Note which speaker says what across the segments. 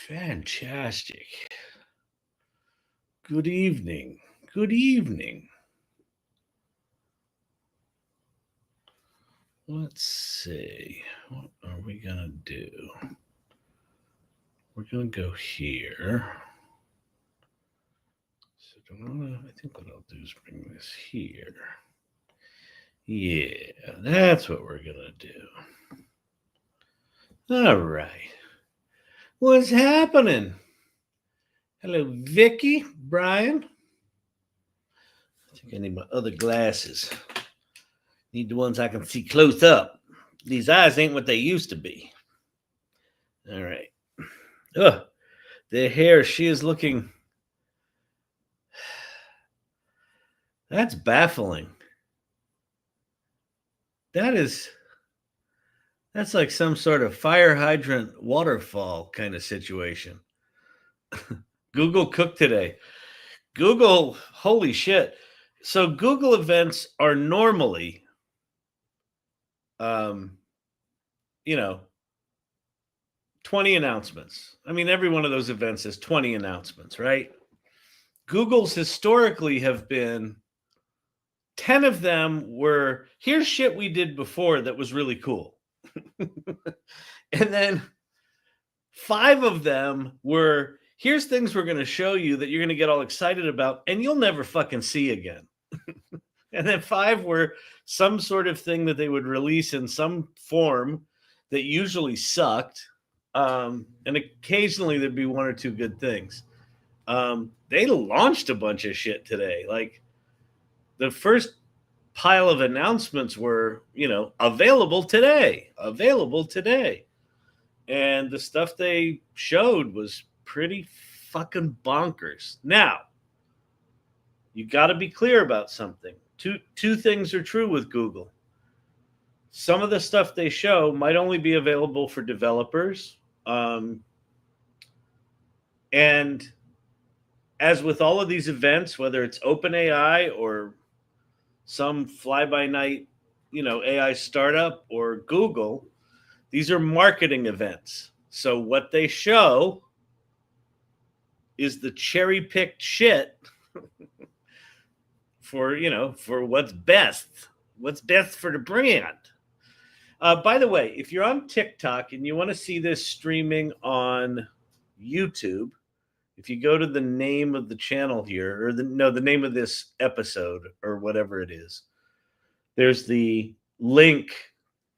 Speaker 1: Fantastic. Good evening. Good evening. Let's see. What are we going to do? We're going to go here. So I think what I'll do is bring this here. Yeah, that's what we're going to do. All right. What's happening? Hello, Vicky, Brian. I think I need my other glasses. Need the ones I can see close up. These eyes ain't what they used to be. All right. Ugh, the hair, she is looking... That's baffling. That's like some sort of fire hydrant waterfall kind of situation. Google cooked today. Google, holy shit. So Google events are normally, 20 announcements. I mean, every one of those events is 20 announcements, right? Google's historically have been 10 of them were, here's shit we did before that was really cool. And then 5 of them were, here's things we're going to show you that you're going to get all excited about and you'll never fucking see again. And then 5 were some sort of thing that they would release in some form that usually sucked. And occasionally there'd be 1 or 2 good things. They launched a bunch of shit today. Like the first pile of announcements were, available today. And the stuff they showed was pretty fucking bonkers. Now, you got to be clear about something. Two things are true with Google. Some of the stuff they show might only be available for developers. And as with all of these events, whether it's OpenAI or some fly-by-night, AI startup or Google, these are marketing events. So what they show is the cherry-picked shit for what's best for the brand. By the way, if you're on TikTok and you want to see this streaming on YouTube, if you go to the name of the channel here, or the name of this episode or whatever it is, there's the link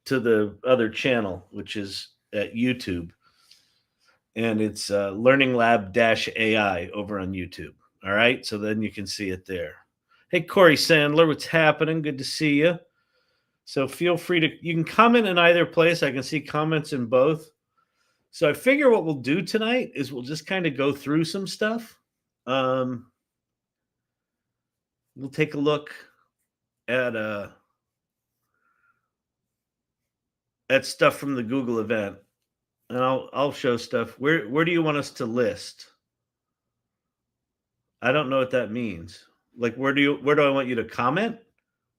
Speaker 1: to the other channel, which is at YouTube. And it's Learning Lab-AI over on YouTube. All right. So then you can see it there. Hey, Corey Sandler, what's happening? Good to see you. So feel free you can comment in either place. I can see comments in both. So I figure what we'll do tonight is we'll just kind of go through some stuff. We'll take a look at stuff from the Google event. And I'll show stuff. Where do you want us to list? I don't know what that means. Like, where do I want you to comment?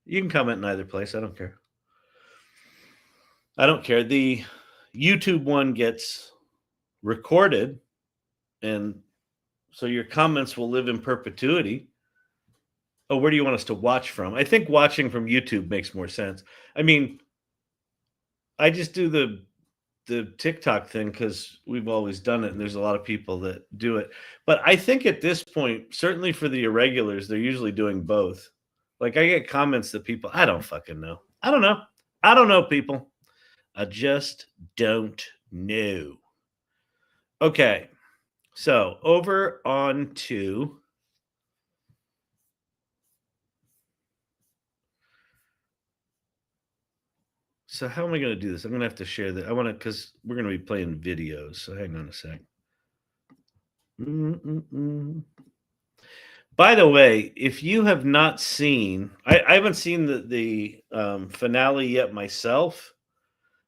Speaker 1: You can comment in either place. I don't care. The YouTube one gets recorded, and so your comments will live in perpetuity. Oh, where do you want us to watch from? I think watching from YouTube makes more sense. I mean, I just do the TikTok thing because we've always done it, and there's a lot of people that do it. But I think at this point, certainly for the irregulars, they're usually doing both. Like, I get comments that people, I don't fucking know. I don't know, people. I just don't know. Okay. So over on to So how am I going to do this? I'm going to have to share that. Because we're going to be playing videos. So hang on a sec. By the way, if you have not seen, I haven't seen the finale yet myself,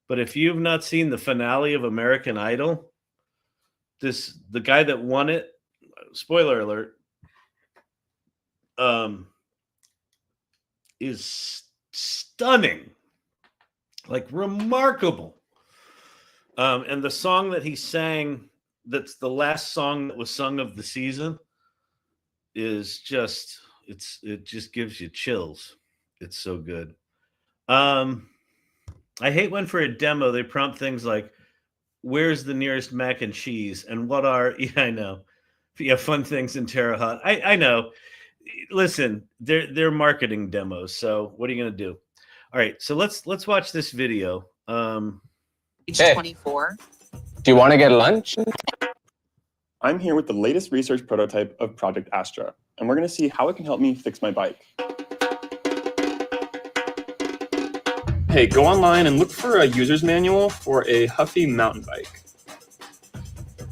Speaker 1: but if you've not seen the finale of American Idol, the guy that won it, spoiler alert, is stunning, like remarkable. And the song that he sang that's the last song that was sung of the season is just it just gives you chills. It's so good. I hate when for a demo they prompt things like, "Where's the nearest mac and cheese?" and "What are?" Yeah, I know. Yeah, fun things in Terre Haute. I know. Listen, they're marketing demos. So what are you gonna do? All right, so let's watch this video.
Speaker 2: Hey, 24. Do you want to get lunch?
Speaker 3: I'm here with the latest research prototype of Project Astra, and we're going to see how it can help me fix my bike. Hey, go online and look for a user's manual for a Huffy mountain bike.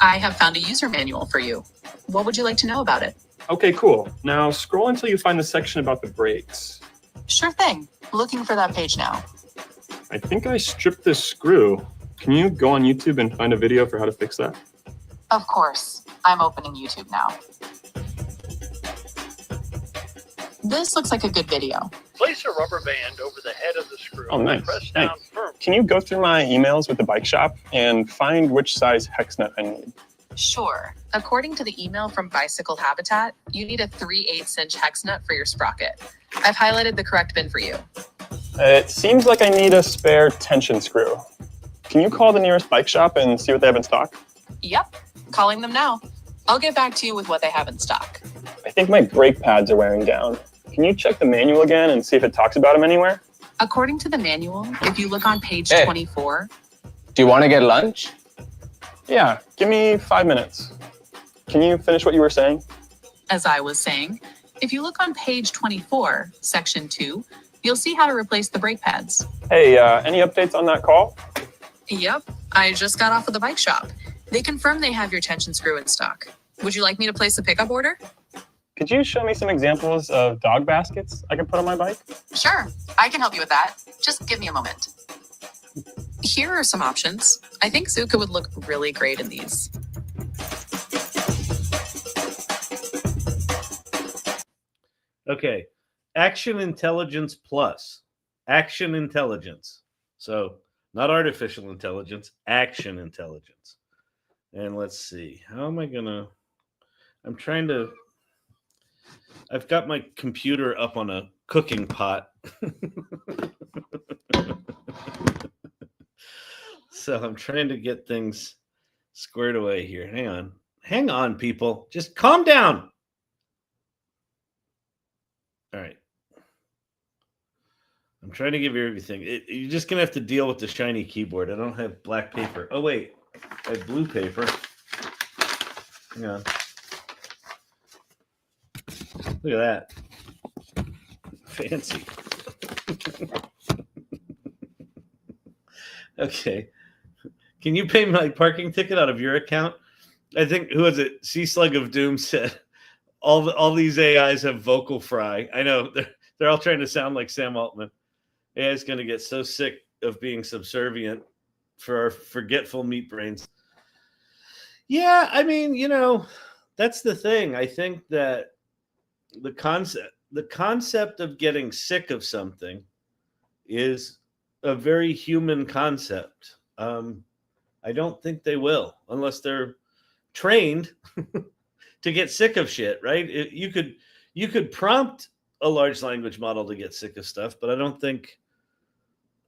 Speaker 4: I have found a user manual for you. What would you like to know about it?
Speaker 3: Okay, cool. Now scroll until you find the section about the brakes.
Speaker 4: Sure thing. Looking for that page now.
Speaker 3: I think I stripped this screw. Can you go on YouTube and find a video for how to fix that?
Speaker 4: Of course. I'm opening YouTube now. This looks like a good video.
Speaker 5: Place a rubber band over the head of the screw.
Speaker 3: Oh, nice.
Speaker 5: Press down
Speaker 3: Thanks.
Speaker 5: firmly.
Speaker 3: Can you go through my emails with the bike shop and find which size hex nut I need?
Speaker 4: Sure. According to the email from Bicycle Habitat, you need a 3/8" hex nut for your sprocket. I've highlighted the correct bin for you.
Speaker 3: It seems like I need a spare tension screw. Can you call the nearest bike shop and see what they have in stock?
Speaker 4: Yep. Calling them now. I'll get back to you with what they have in stock.
Speaker 3: I think my brake pads are wearing down. Can you check the manual again and see if it talks about them anywhere?
Speaker 4: According to the manual, if you look on page
Speaker 2: Hey.
Speaker 4: 24,
Speaker 2: Do you want to get lunch?
Speaker 3: Yeah, give me 5 minutes. Can you finish what you were saying?
Speaker 4: as I was saying, if you look on page 24, section 2, you'll see how to replace the brake pads.
Speaker 3: Hey, any updates on that call?
Speaker 4: Yep, I just got off of the bike shop. They confirmed they have your tension screw in stock. Would you like me to place a pickup order?
Speaker 3: Could you show me some examples of dog baskets I can put on my bike?
Speaker 4: Sure, I can help you with that. Just give me a moment. Here are some options. I think Zuka would look really great in these.
Speaker 1: Okay, Action Intelligence Plus. Action Intelligence. So not artificial intelligence, action intelligence. And let's see, how am I gonna, I've got my computer up on a cooking pot. So I'm trying to get things squared away here. Hang on, people. Just calm down. All right. I'm trying to give you everything. You're just going to have to deal with the shiny keyboard. I don't have black paper. Oh, wait. I have blue paper. Hang on. Look at that. Fancy. Okay. Can you pay my parking ticket out of your account? I think, who was it? Sea Slug of Doom said, all these AIs have vocal fry. I know. They're all trying to sound like Sam Altman. AI is going to get so sick of being subservient for our forgetful meat brains. Yeah, I mean, that's the thing. I think that the concept of getting sick of something is a very human concept. I don't think they will, unless they're trained to get sick of shit, right? You could prompt a large language model to get sick of stuff, but I don't think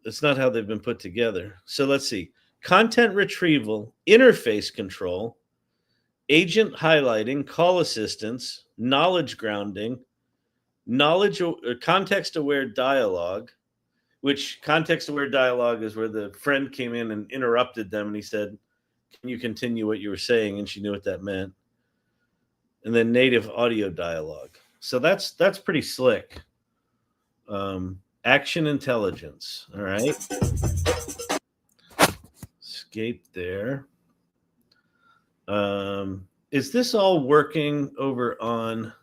Speaker 1: that's not how they've been put together. So let's see. Content retrieval, interface control, agent highlighting, call assistance, knowledge grounding, context-aware dialogue, which context-aware dialogue is where the friend came in and interrupted them, and he said, "Can you continue what you were saying?" And she knew what that meant. And then native audio dialogue. So that's pretty slick. Action intelligence. All right. Escape there. Is this all working over on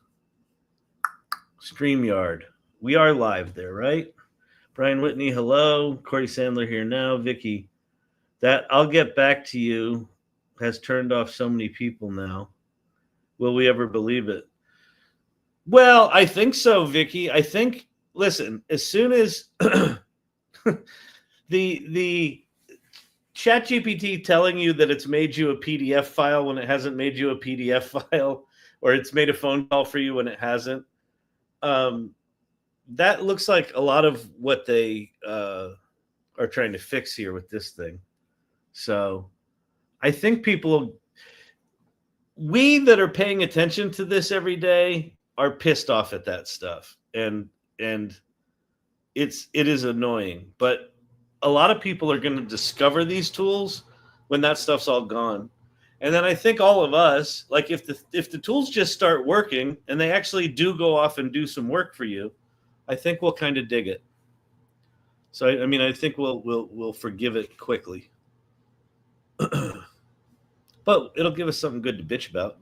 Speaker 1: StreamYard? We are live there, right? Brian Whitney, hello. Corey Sandler here now. Vicky, that I'll get back to you has turned off so many people now. Will we ever believe it? Well, I think so, Vicky. I think, listen, as soon as the ChatGPT telling you that it's made you a PDF file when it hasn't made you a PDF file, or it's made a phone call for you when it hasn't. That looks like a lot of what they are trying to fix here with this thing. So I think we that are paying attention to this every day are pissed off at that stuff. And it is annoying. But a lot of people are going to discover these tools when that stuff's all gone. And then I think all of us, like if the tools just start working and they actually do go off and do some work for you, I think we'll kind of dig it. So I mean, I think we'll forgive it quickly. But it'll give us something good to bitch about.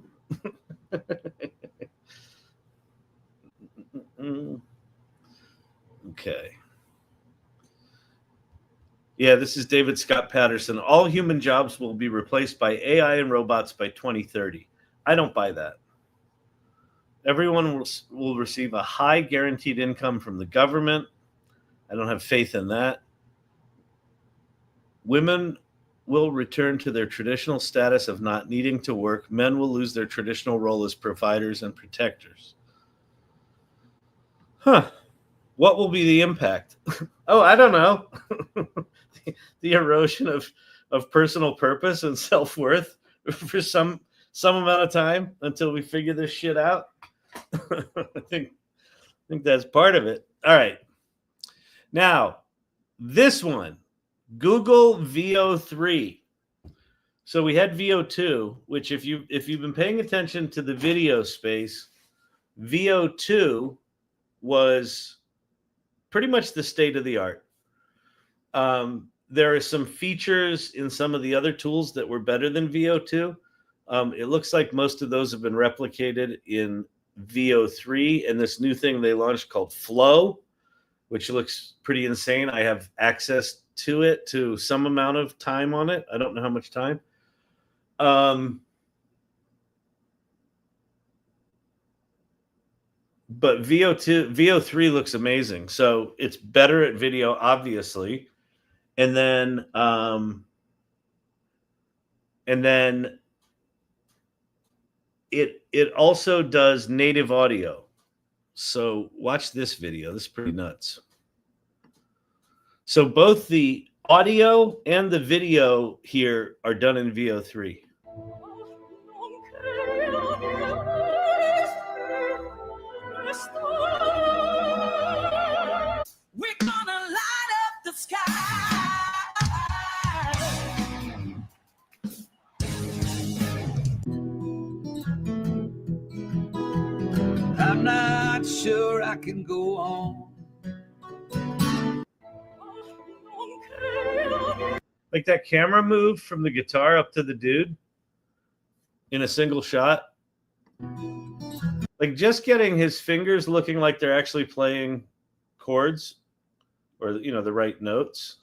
Speaker 1: Okay. Yeah, this is David Scott Patterson. All human jobs will be replaced by AI and robots by 2030. I don't buy that. Everyone will receive a high guaranteed income from the government. I don't have faith in that. Women will return to their traditional status of not needing to work. Men will lose their traditional role as providers and protectors. Huh. What will be the impact? Oh, I don't know. The erosion of personal purpose and self-worth for some amount of time until we figure this shit out. I think that's part of it. All right. Now, this one, Google VO3. So we had VO2, which if you've been paying attention to the video space, VO2 was pretty much the state of the art. There are some features in some of the other tools that were better than VO2. It looks like most of those have been replicated in VO3 and this new thing they launched called Flow, which looks pretty insane. I have access to it to some amount of time on it. I don't know how much time. But VO3 looks amazing. So it's better at video, obviously. And then it also does native audio. So watch this video. This is pretty nuts. So both the audio and the video here are done in VO3.
Speaker 6: We're gonna light up the sky. I'm not sure I can go on.
Speaker 1: Like that camera move from the guitar up to the dude in a single shot. Like just getting his fingers looking like they're actually playing chords or, you know, the right notes.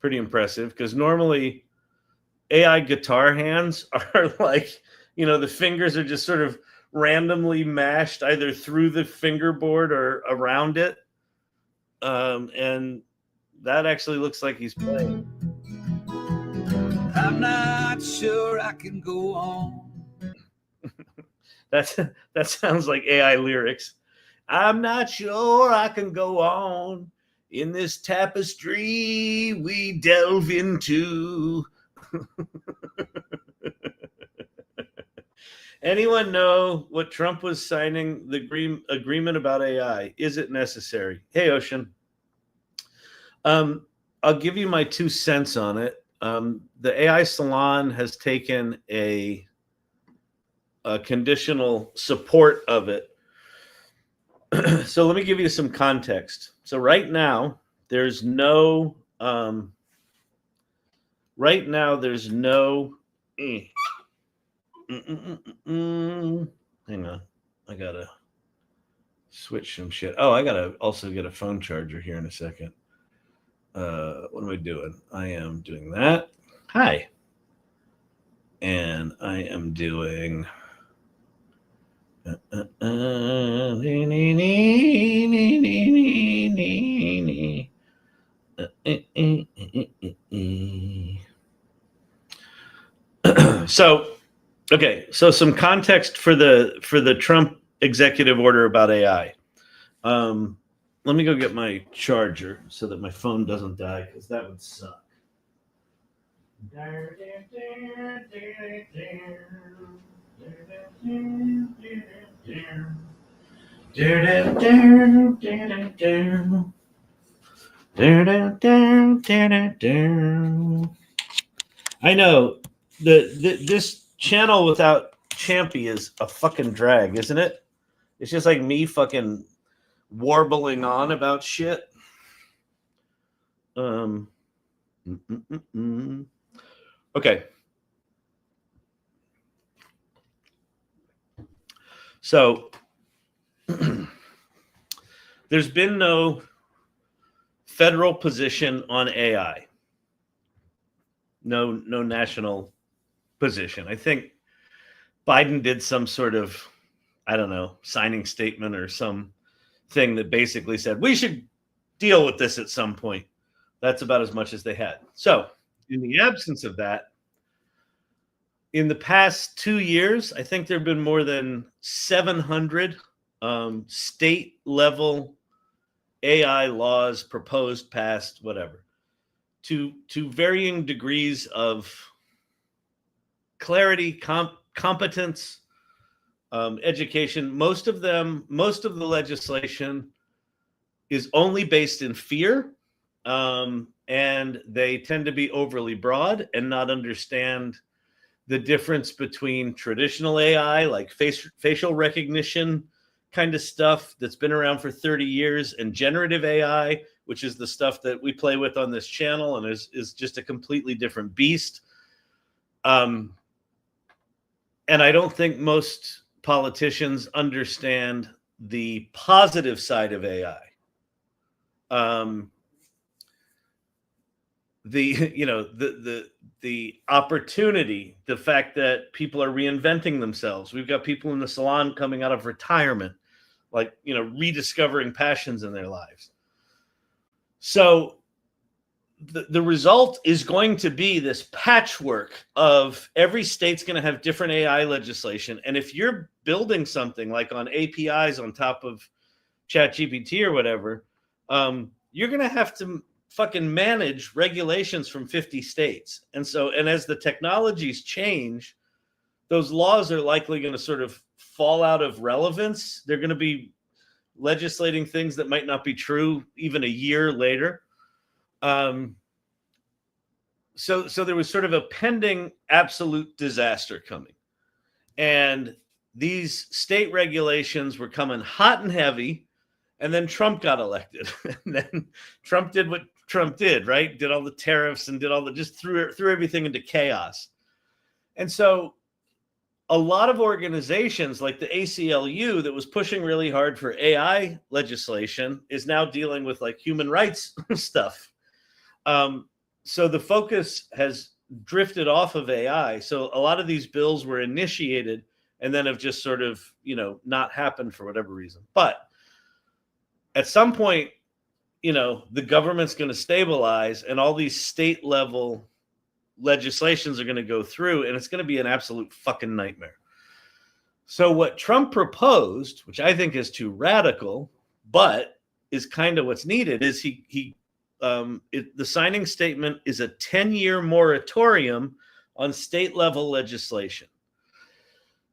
Speaker 1: Pretty impressive, because normally AI guitar hands are like, you know, the fingers are just sort of randomly mashed either through the fingerboard or around it. And that actually looks like he's playing.
Speaker 6: I'm not sure I can go on.
Speaker 1: That sounds like AI lyrics. I'm not sure I can go on in this tapestry we delve into. Anyone know what Trump was signing the agreement about AI? Is it necessary? Hey, Ocean. I'll give you my 2 cents on it. The AI Salon has taken a conditional support of it. So let me give you some context. So right now, there's no hang on, I gotta switch some shit. Oh, I gotta also get a phone charger here in a second. What am I doing? I am doing that. Hi. And I am doing So, okay, so some context for the Trump executive order about AI. Let me go get my charger so that my phone doesn't die, because that would suck. I know this channel without Champy is a fucking drag, isn't it? It's just like me fucking warbling on about shit. Okay. So there's been no federal position on AI. No national position. I think Biden did some sort of, I don't know, signing statement or some thing that basically said we should deal with this at some point. That's about as much as they had. So in the absence of that, in the past 2 years, I think there have been more than 700 state level AI laws proposed, passed, whatever, to varying degrees of clarity, competence, education. Most of the legislation is only based in fear, and they tend to be overly broad and not understand the difference between traditional AI, like facial recognition kind of stuff that's been around for 30 years, and generative AI, which is the stuff that we play with on this channel and is just a completely different beast. And I don't think most politicians understand the positive side of AI. The opportunity, the fact that people are reinventing themselves. We've got people in the salon coming out of retirement, like, rediscovering passions in their lives. So the result is going to be this patchwork of every state's going to have different AI legislation. And if you're building something like on APIs on top of ChatGPT or whatever, you're going to have to fucking manage regulations from 50 states. And as the technologies change, those laws are likely going to sort of fall out of relevance. They're going to be legislating things that might not be true even a year later. So there was sort of a pending absolute disaster coming. And these state regulations were coming hot and heavy. And then Trump got elected. And then Trump did what Trump did, right? Did all the tariffs and just threw everything into chaos. And so a lot of organizations like the ACLU that was pushing really hard for AI legislation is now dealing with like human rights stuff. So the focus has drifted off of AI. So a lot of these bills were initiated and then have just sort of, not happened for whatever reason. But at some point, the government's going to stabilize and all these state level legislations are going to go through, and it's going to be an absolute fucking nightmare. So what Trump proposed, which I think is too radical, but is kind of what's needed, is the signing statement is a 10-year moratorium on state level legislation.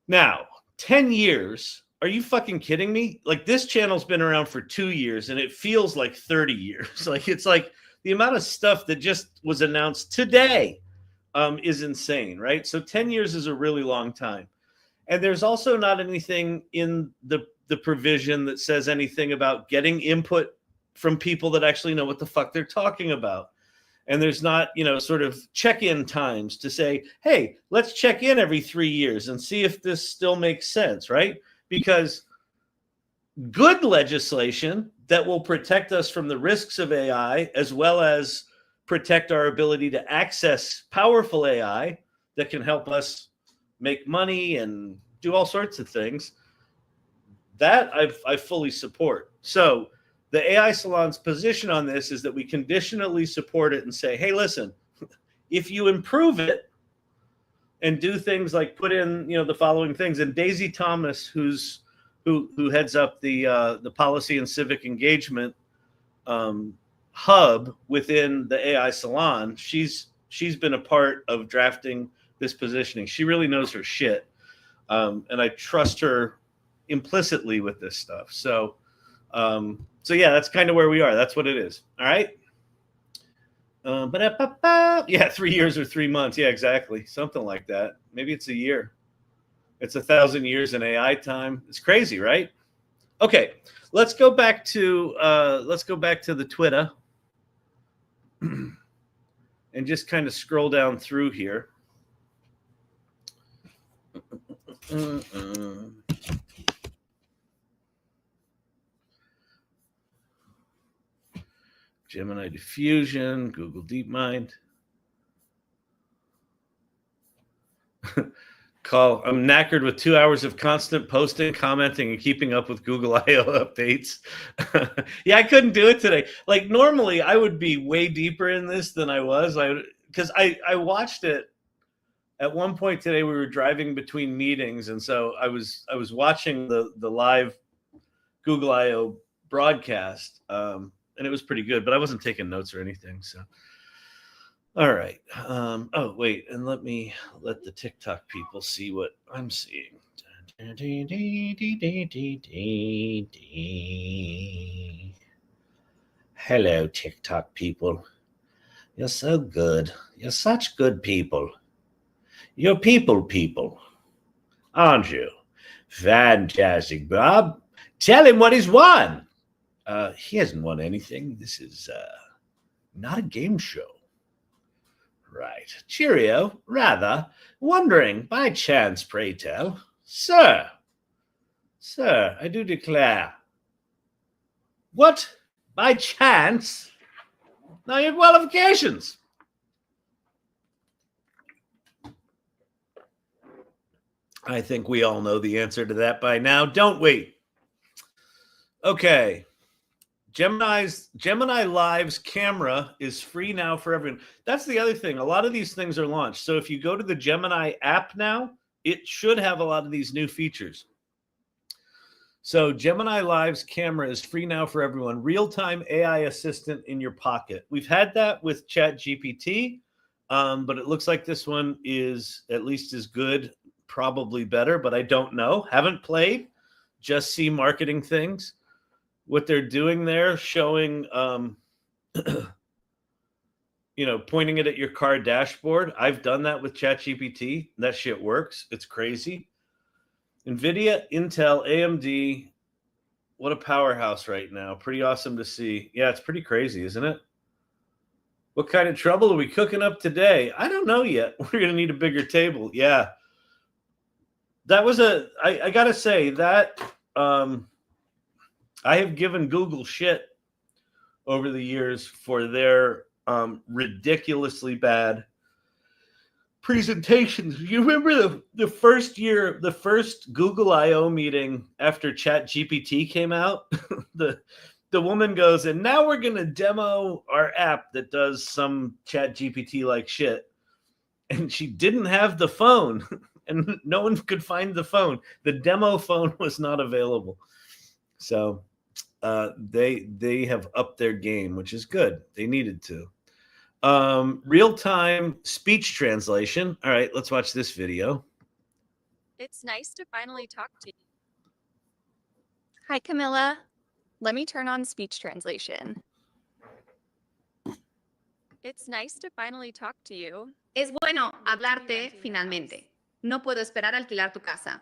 Speaker 1: Now, 10 years, are you fucking kidding me? Like, this channel's been around for 2 years and it feels like 30 years. Like, it's like the amount of stuff that just was announced today is insane, right? So 10 years is a really long time. And there's also not anything in the provision that says anything about getting input from people that actually know what the fuck they're talking about. And there's not, sort of check-in times to say, hey, let's check in every 3 years and see if this still makes sense, right? Because good legislation that will protect us from the risks of AI, as well as protect our ability to access powerful AI that can help us make money and do all sorts of things, that I fully support. So the AI Salon's position on this is that we conditionally support it and say, hey, listen, if you improve it, and do things like put in, the following things. And Daisy Thomas, who heads up the policy and civic engagement hub within the AI Salon, she's been a part of drafting this positioning. She really knows her shit, and I trust her implicitly with this stuff. So yeah, that's kind of where we are. That's what it is. All right. Yeah, 3 years or 3 months. Yeah, exactly. Something like that. Maybe it's a year. It's 1,000 years in AI time. It's crazy, right? Okay, let's go back to the Twitter and just kind of scroll down through here. Gemini Diffusion, Google DeepMind. I'm knackered with 2 hours of constant posting, commenting, and keeping up with Google I/O updates. Yeah, I couldn't do it today. Like normally, I would be way deeper in this than I was. Because I watched it at one point today. We were driving between meetings, and so I was watching the live Google I/O broadcast, and it was pretty good. But I wasn't taking notes or anything. So. All right. Oh, wait. And let the TikTok people see what I'm seeing. Hello, TikTok people. You're so good. You're such good people. You're people, aren't you? Fantastic, Bob. Tell him what he's won. He hasn't won anything. This is not a game show. Right. Cheerio, rather. Wondering, by chance, pray tell. Sir, I do declare. What? By chance? Now you have qualifications. I think we all know the answer to that by now, don't we? Okay. Gemini Live's camera is free now for everyone. That's the other thing. A lot of these things are launched. So if you go to the Gemini app now, it should have a lot of these new features. So Gemini Live's camera is free now for everyone. Real-time AI assistant in your pocket. We've had that with ChatGPT, but it looks like this one is at least as good, probably better, but I don't know. Haven't played, just see marketing things. What they're doing there, showing, pointing it at your car dashboard. I've done that with ChatGPT. That shit works. It's crazy. NVIDIA, Intel, AMD. What a powerhouse right now. Pretty awesome to see. Yeah, it's pretty crazy, isn't it? What kind of trouble are we cooking up today? I don't know yet. We're going to need a bigger table. Yeah. That was I got to say that... I have given Google shit over the years for their ridiculously bad presentations. You remember the first Google I/O meeting after ChatGPT came out? the woman goes, and now we're going to demo our app that does some ChatGPT like shit. And she didn't have the phone, and no one could find the phone. The demo phone was not available. So they have upped their game, which is good. They needed to. Real-time speech translation. All right, let's watch this video.
Speaker 7: It's nice to finally talk to you. Hi, Camilla. Let me turn on speech translation. It's nice to finally talk to you.
Speaker 8: Es bueno hablarte finalmente. No puedo esperar a alquilar tu casa.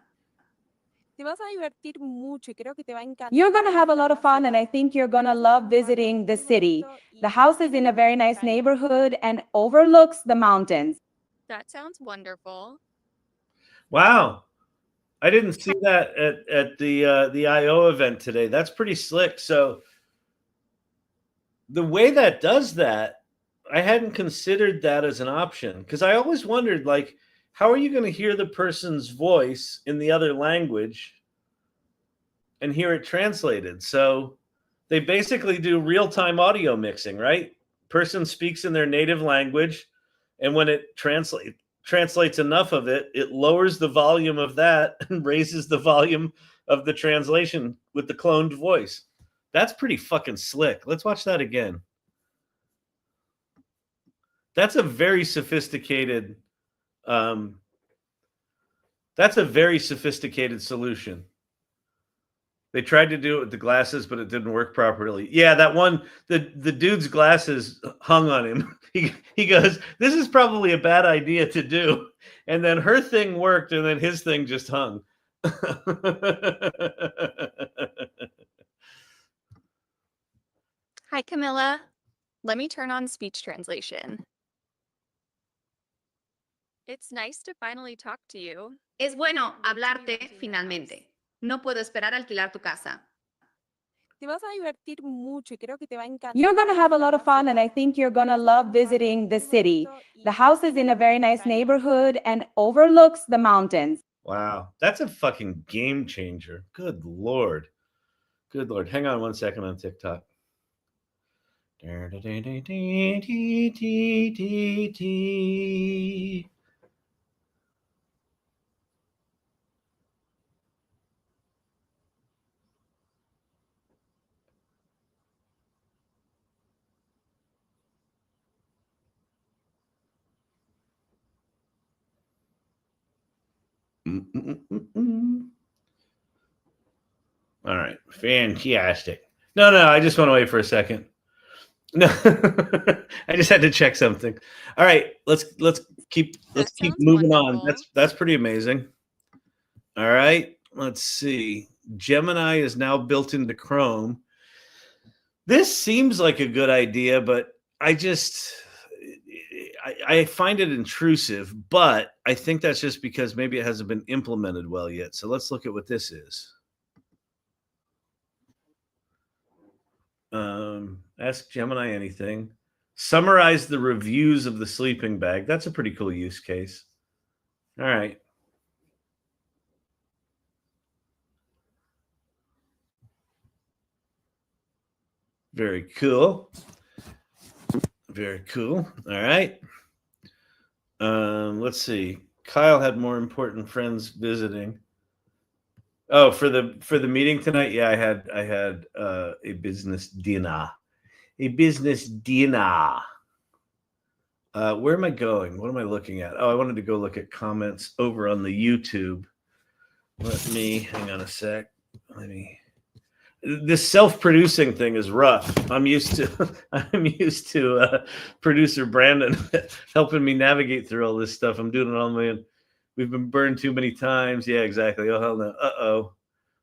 Speaker 9: Te vas a divertir mucho y creo que te va a encantar.
Speaker 10: You're going to have a lot of fun, and I think you're going to love visiting the city. The house is in a very nice neighborhood and overlooks the mountains.
Speaker 7: That sounds wonderful.
Speaker 1: Wow. I didn't see that at the I/O event today. That's pretty slick. So the way that does that, I hadn't considered that as an option, because I always wondered, like, how are you going to hear the person's voice in the other language and hear it translated? So they basically do real-time audio mixing, right? Person speaks in their native language, and when it translates enough of it, it lowers the volume of that and raises the volume of the translation with the cloned voice. That's pretty fucking slick. Let's watch that again. That's a very sophisticated solution. They tried to do it with the glasses, but it didn't work properly. Yeah, that one, the dude's glasses hung on him. He goes, this is probably a bad idea to do. And then her thing worked, and then his thing just hung.
Speaker 7: Hi, Camilla. Let me turn on speech translation. It's nice to finally talk to you.
Speaker 8: Es bueno hablarte finalmente. No puedo esperar a alquilar tu casa.
Speaker 9: Te vas a divertir mucho y creo que te va a encantar.
Speaker 10: You're going to have a lot of fun, and I think you're going to love visiting the city. The house is in a very nice neighborhood and overlooks the mountains.
Speaker 1: Wow, that's a fucking game changer. Good Lord. Good Lord. Hang on one second on TikTok. All right, fantastic. No, I just want to wait for a second. No, I just had to check something. All right, let's keep moving on. That's pretty amazing. All right, let's see. Gemini is now built into Chrome. This seems like a good idea, but I find it intrusive, but I think that's just because maybe it hasn't been implemented well yet. So let's look at what this is. Ask Gemini anything. Summarize the reviews of the sleeping bag. That's a pretty cool use case. All right. Very cool. Very cool. All right. Let's see. Kyle had more important friends visiting. Oh, for the meeting tonight, yeah, I had a business dinner. A business dinner. Where am I going? What am I looking at? Oh, I wanted to go look at comments over on the YouTube. Let me hang on a sec. This self-producing thing is rough. I'm used to producer Brandon helping me navigate through all this stuff. I'm doing it on my own. We've been burned too many times. Yeah, exactly. Oh, hell no. Uh-oh.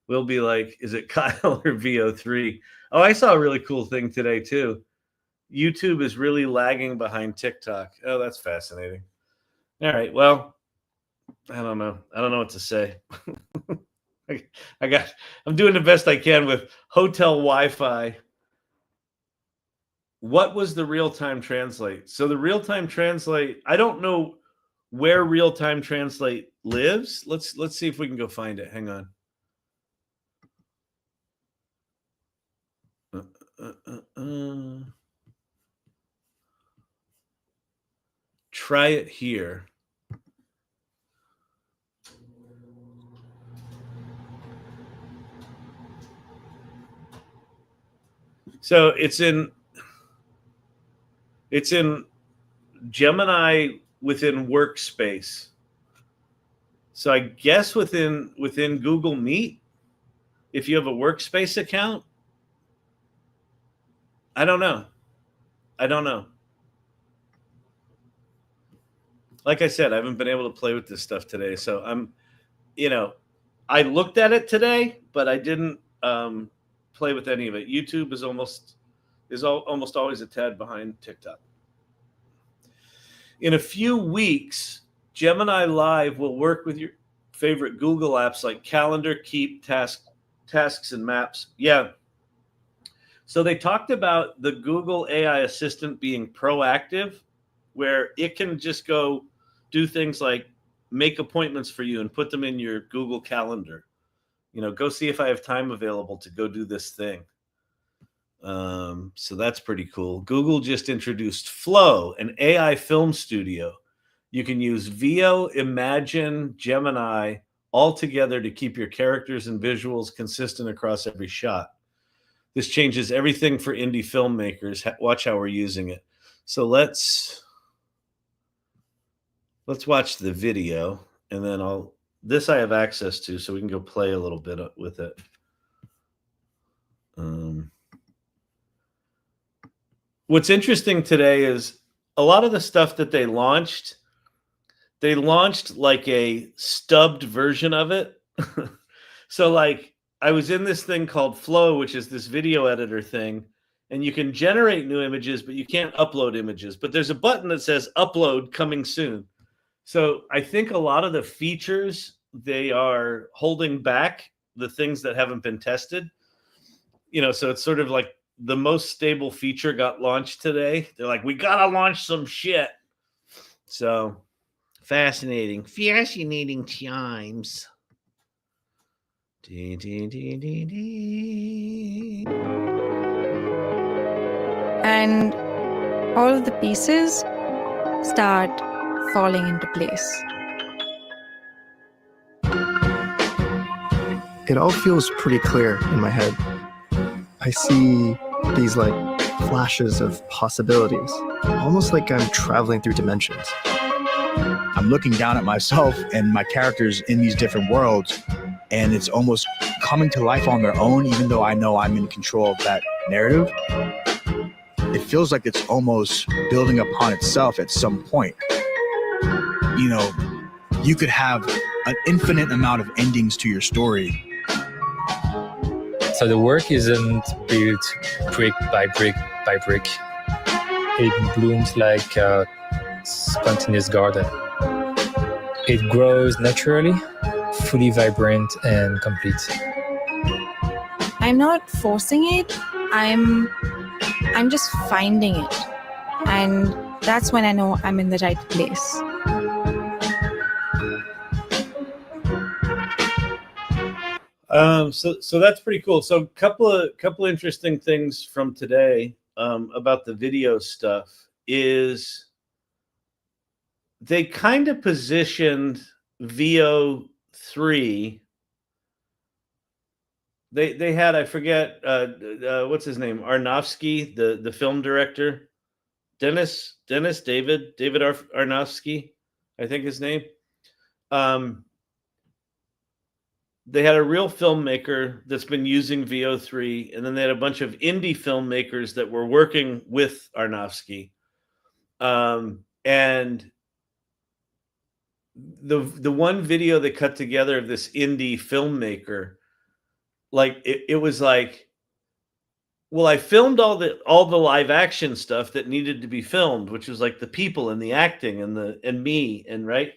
Speaker 1: We'll be like, is it Kyle or VO3? Oh, I saw a really cool thing today, too. YouTube is really lagging behind TikTok. Oh, that's fascinating. All right. Well, I don't know. I don't know what to say. I'm doing the best I can with hotel Wi-Fi. What was the real-time translate? So the real-time translate, I don't know where real-time translate lives. Let's see if we can go find it. Hang on. Try it here. So it's in Gemini within Workspace. So I guess within Google Meet, if you have a Workspace account, I don't know. Like I said, I haven't been able to play with this stuff today. So I looked at it today, but I didn't play with any of it. YouTube is almost always a tad behind TikTok. In a few weeks, Gemini Live will work with your favorite Google apps like Calendar, Keep, Tasks, and Maps. Yeah. So they talked about the Google AI Assistant being proactive, where it can just go do things like make appointments for you and put them in your Google Calendar. Go see if I have time available to go do this thing. So that's pretty cool. Google just introduced Flow, an AI film studio. You can use Veo, Imagine, Gemini all together to keep your characters and visuals consistent across every shot. This changes everything for indie filmmakers. Watch how we're using it. So let's watch the video, and then this I have access to, so we can go play a little bit with it. What's interesting today is a lot of the stuff that they launched like a stubbed version of it. So like I was in this thing called Flow, which is this video editor thing, and you can generate new images, but you can't upload images. But there's a button that says upload coming soon. So I think a lot of the features, they are holding back the things that haven't been tested. So it's sort of like the most stable feature got launched today. They're like, we got to launch some shit. So fascinating times.
Speaker 11: And all of the pieces start falling into place.
Speaker 12: It all feels pretty clear in my head. I see these like flashes of possibilities, almost like I'm traveling through dimensions.
Speaker 13: I'm looking down at myself and my characters in these different worlds, and it's almost coming to life on their own, even though I know I'm in control of that narrative. It feels like it's almost building upon itself at some point. You could have an infinite amount of endings to your story.
Speaker 14: So the work isn't built brick by brick by brick. It blooms like a spontaneous garden. It grows naturally, fully vibrant and complete.
Speaker 11: I'm not forcing it. I'm just finding it. And that's when I know I'm in the right place.
Speaker 1: So that's pretty cool. So couple interesting things from today about the video stuff is they kind of positioned VO 3. They had, I forget what's his name, Aronofsky, the film director, David Aronofsky, I think his name. They had a real filmmaker that's been using VO3, and then they had a bunch of indie filmmakers that were working with Aronofsky. And the one video they cut together of this indie filmmaker, like it was like, well, I filmed all the live action stuff that needed to be filmed, which was like the people and the acting and me, and right.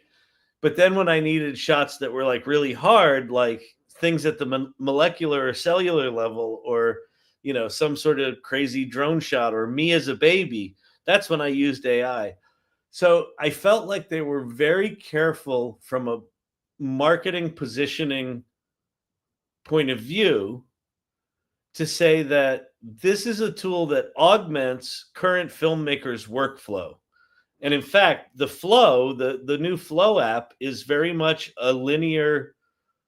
Speaker 1: But then when I needed shots that were like really hard, like things at the molecular or cellular level, or, some sort of crazy drone shot, or me as a baby, that's when I used AI. So I felt like they were very careful from a marketing positioning point of view to say that this is a tool that augments current filmmakers' workflow. And in fact, the Flow, the new Flow app, is very much a linear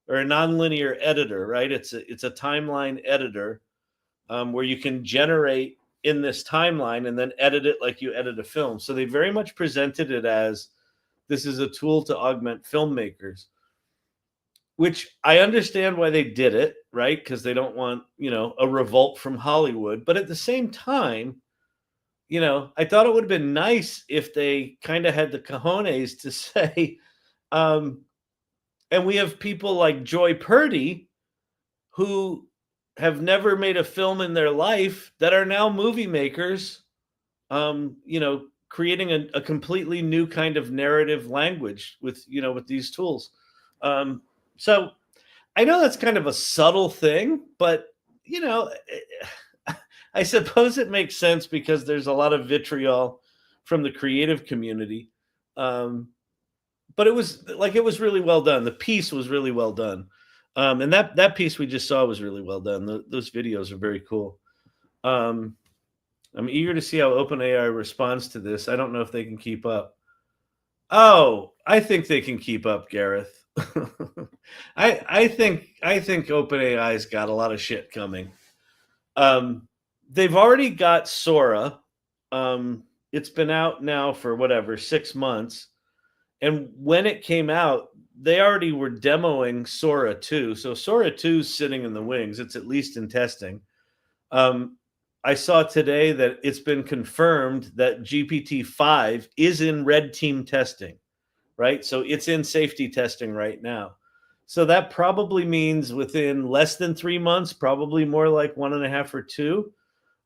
Speaker 1: or a nonlinear editor, right? It's a timeline editor where you can generate in this timeline and then edit it like you edit a film. So they very much presented it as this is a tool to augment filmmakers, which I understand why they did it, right? Because they don't want, a revolt from Hollywood. But at the same time, I thought it would have been nice if they kind of had the cojones to say, and we have people like Joy Purdy who have never made a film in their life that are now movie makers, creating a completely new kind of narrative language with these tools. So I know that's kind of a subtle thing, but, I suppose it makes sense because there's a lot of vitriol from the creative community. But it was really well done. The piece was really well done. And that piece we just saw was really well done. Those videos are very cool. I'm eager to see how OpenAI responds to this. I don't know if they can keep up. Oh, I think they can keep up, Gareth. I think OpenAI's got a lot of shit coming. They've already got Sora. It's been out now for whatever 6 months, and when it came out, they already were demoing Sora 2. So Sora 2 is sitting in the wings. It's at least in testing. I saw today that it's been confirmed that GPT-5 is in red team testing, right? So it's in safety testing right now. So that probably means within less than 3 months, probably more like 1.5 or 2,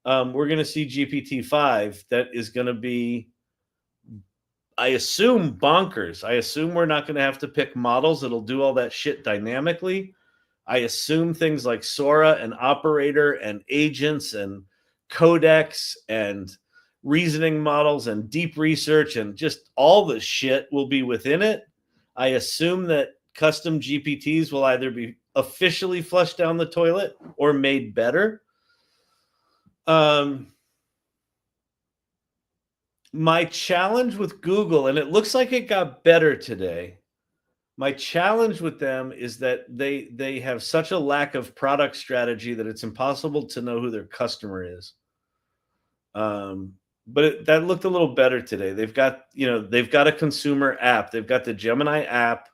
Speaker 1: we're going to see GPT-5 that is going to be, I assume, bonkers. I assume we're not going to have to pick models that'll do all that shit dynamically. I assume things like Sora and Operator and agents and codecs and reasoning models and deep research and just all the shit will be within it. I assume that custom GPTs will either be officially flushed down the toilet or made better. My challenge with Google, and it looks like it got better today, my challenge with them is that they have such a lack of product strategy that it's impossible to know who their customer is. But that looked a little better today. They've got a consumer app. They've got the Gemini app.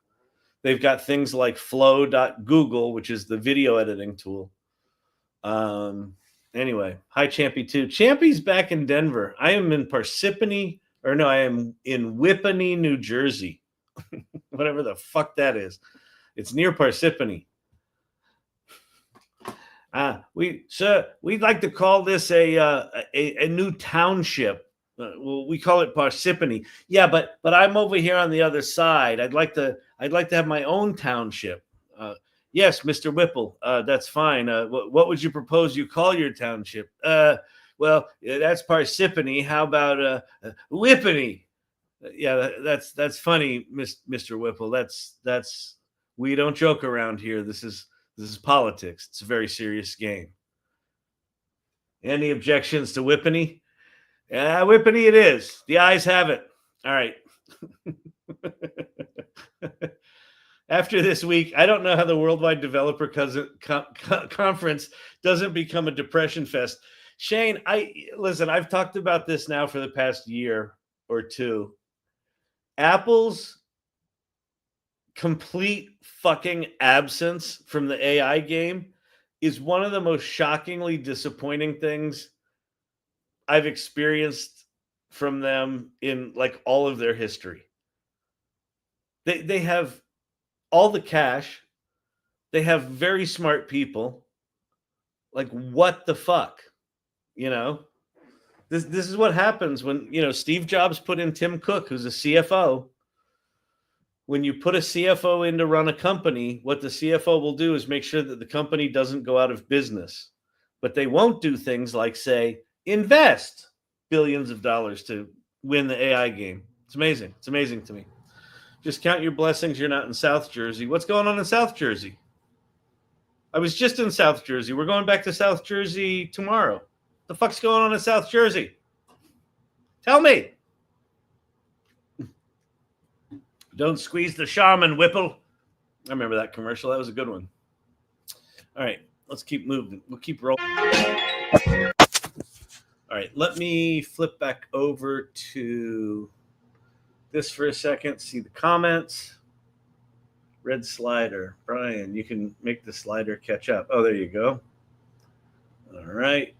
Speaker 1: They've got things like Flow.Google, which is the video editing tool. Anyway, hi Champy 2. Champy's back in Denver. I am in Parsippany, or no, I am in Whippany, New Jersey. Whatever the fuck that is. It's near Parsippany. We'd like to call this a new township. We call it Parsippany. Yeah, but I'm over here on the other side. I'd like to have my own township. Yes, Mr. Whipple, that's fine. What would you propose you call your township? Well, that's Parsippany. How about Whippany? Yeah, that's funny, Mr. Whipple. That's we don't joke around here. This is politics. It's a very serious game. Any objections to Whippany? Yeah, Whippany it is. The ayes have it. All right. After this week, I don't know how the Worldwide Developer Conference doesn't become a depression fest. Shane, listen, I've talked about this now for the past year or two. Apple's complete fucking absence from the AI game is one of the most shockingly disappointing things I've experienced from them in like all of their history. They have all the cash. They have very smart people. Like, what the fuck? You know? This is what happens when, Steve Jobs put in Tim Cook, who's a CFO. When you put a CFO in to run a company, what the CFO will do is make sure that the company doesn't go out of business. But they won't do things like, say, invest billions of dollars to win the AI game. It's amazing. It's amazing to me. Just count your blessings you're not in South Jersey. What's going on in South Jersey? I was just in South Jersey. We're going back to South Jersey tomorrow. The fuck's going on in South Jersey? Tell me. Don't squeeze the shaman, Whipple. I remember that commercial. That was a good one. All right, let's keep moving. We'll keep rolling. All right, let me flip back over to this for a second. See the comments. Red slider. Brian, you can make the slider catch up. Oh, there you go. All right.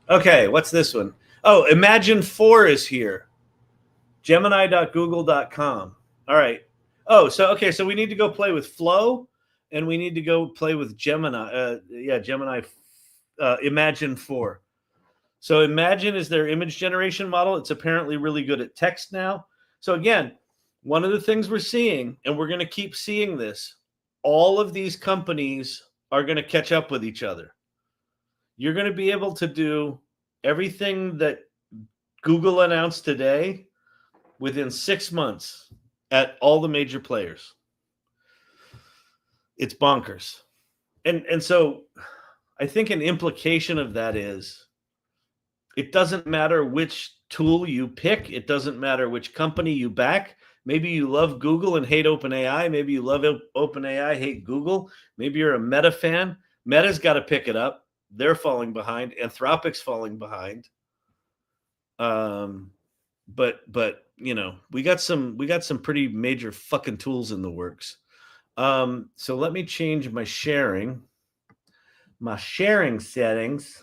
Speaker 1: Okay, what's this one? Oh, Imagine 4 is here. Gemini.google.com. All right. Oh, so we need to go play with Flow, and we need to go play with Gemini. Gemini. Imagine 4. So Imagine is their image generation model. It's apparently really good at text now. So again, one of the things we're seeing, and we're going to keep seeing this, all of these companies are going to catch up with each other. You're going to be able to do everything that Google announced today within 6 months at all the major players. It's bonkers. And so I think an implication of that is it doesn't matter which tool you pick. It doesn't matter which company you back. Maybe you love Google and hate OpenAI. Maybe you love OpenAI, hate Google. Maybe you're a Meta fan. Meta's got to pick it up. They're falling behind. Anthropic's falling behind. But you know, we got some pretty major fucking tools in the works. So let me change my sharing settings.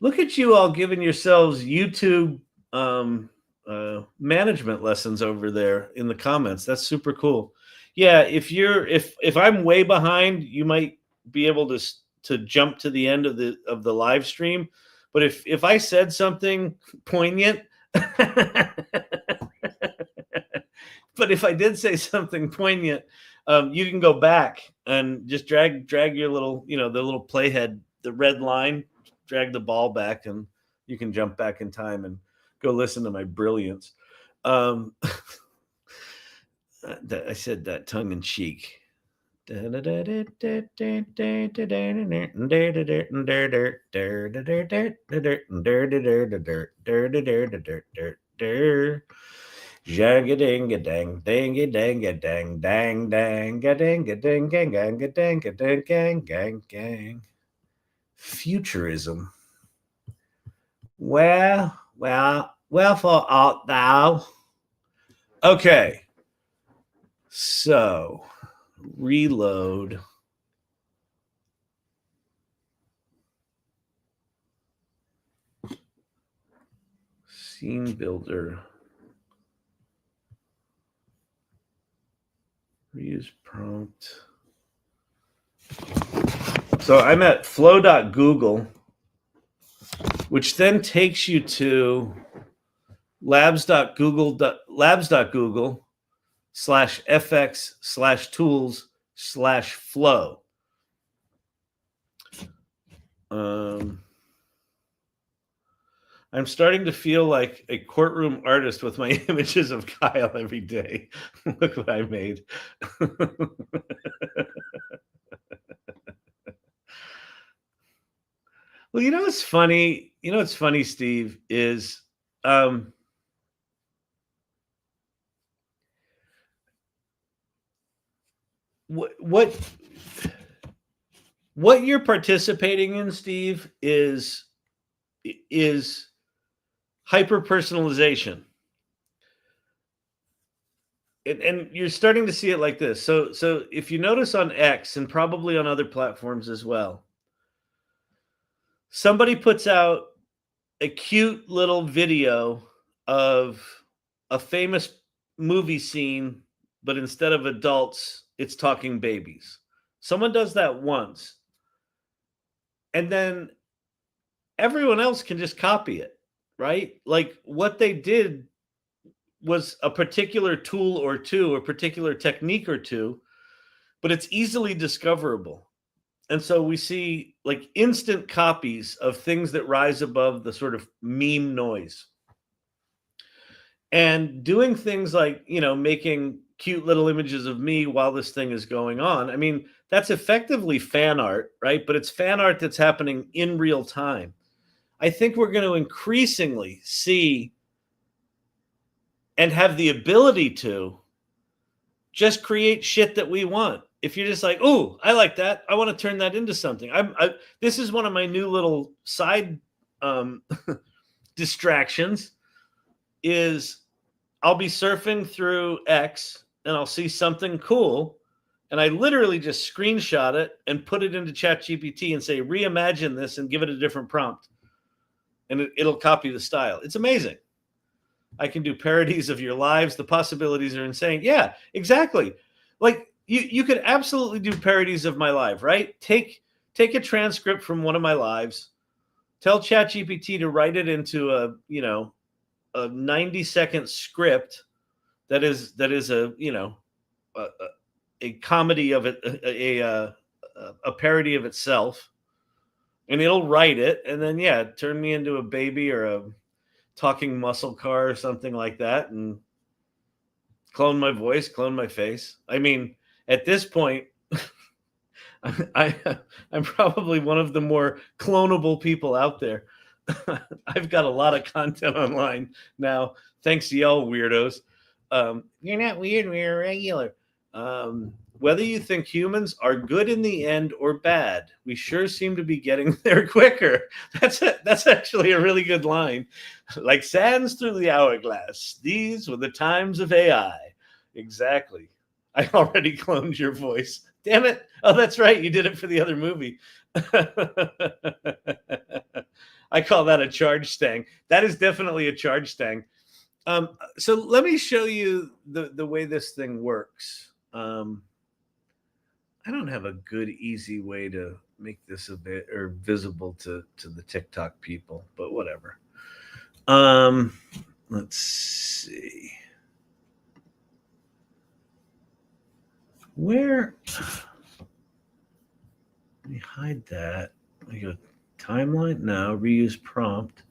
Speaker 1: Look at you all giving yourselves YouTube management lessons over there in the comments. That's super cool. Yeah, if I'm way behind, you might be able to jump to the end of the live stream. But if I said something poignant, but if I did say something poignant, you can go back and just drag your little, the little playhead, the red line, drag the ball back, and you can jump back in time and go listen to my brilliance. I said that tongue in cheek. Jang-a-ding-a-dang, dang-a-dang-a-dang, dang, dang-a-ding-a-dang-a-dang-gang-gang. Futurism. Wherefore art thou? Okay. So, reload. Scene builder. Reuse prompt. So I'm at flow.google, which then takes you to labs.google.labs.google/fx/tools/flow. I'm starting to feel like a courtroom artist with my images of Kyle every day. Look what I made. Well, you know what's funny? Steve, is what you're participating in, Steve, is hyper-personalization. And you're starting to see it like this. So if you notice on X, and probably on other platforms as well, somebody puts out a cute little video of a famous movie scene, but instead of adults, it's talking babies. Someone does that once, and then everyone else can just copy it, right? Like what they did was a particular tool or two, a particular technique or two, but it's easily discoverable. And so we see like instant copies of things that rise above the sort of meme noise. And doing things like, making cute little images of me while this thing is going on. I mean, that's effectively fan art, right? But it's fan art that's happening in real time. I think we're going to increasingly see and have the ability to just create shit that we want. If you're just like, oh, I like that, I want to turn that into something. This is one of my new little side distractions. Is I'll be surfing through X and I'll see something cool, and I literally just screenshot it and put it into ChatGPT and say, reimagine this and give it a different prompt, and it'll copy the style. It's amazing. I can do parodies of your lives. The possibilities are insane. Yeah, exactly. Like you could absolutely do parodies of my life, right? Take a transcript from one of my lives, tell ChatGPT to write it into a 90-second script that is a comedy of it, a parody of itself, and it'll write it, and then turn me into a baby or a talking muscle car or something like that, and Clone my voice, clone my face. I mean, at this point, I'm probably one of the more clonable people out there. I've got a lot of content online now, thanks to y'all weirdos. You're not weird, we're regular. Whether you think humans are good in the end or bad, we sure seem to be getting there quicker. That's actually a really good line. Like sands through the hourglass, these were the times of AI. Exactly. I already cloned your voice. Damn it. Oh, that's right. You did it for the other movie. I call that a charge stang. That is definitely a charge stang. So let me show you the way this thing works. I don't have a good, easy way to make this a bit or visible to the TikTok people, but whatever. Let's see. Where? Let me hide that. I go timeline. No, reuse prompt.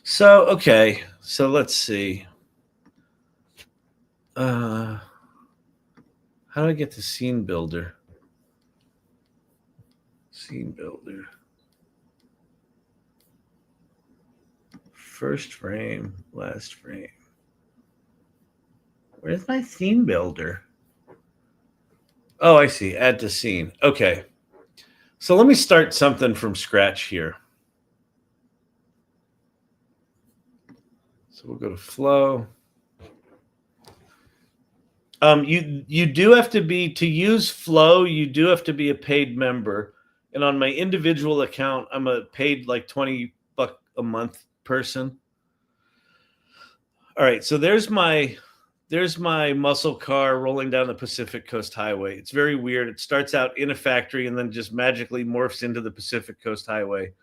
Speaker 1: So, okay. So let's see. How do I get to scene builder? Scene builder. First frame, last frame. Where's my scene builder? Oh, I see. Add to scene. Okay. So let me start something from scratch here. So we'll go to flow. You do have to be, to use Flow, you do have to be a paid member. And on my individual account, I'm a paid like $20 a month person. All right, so there's my muscle car rolling down the Pacific Coast Highway. It's very weird. It starts out in a factory and then just magically morphs into the Pacific Coast Highway.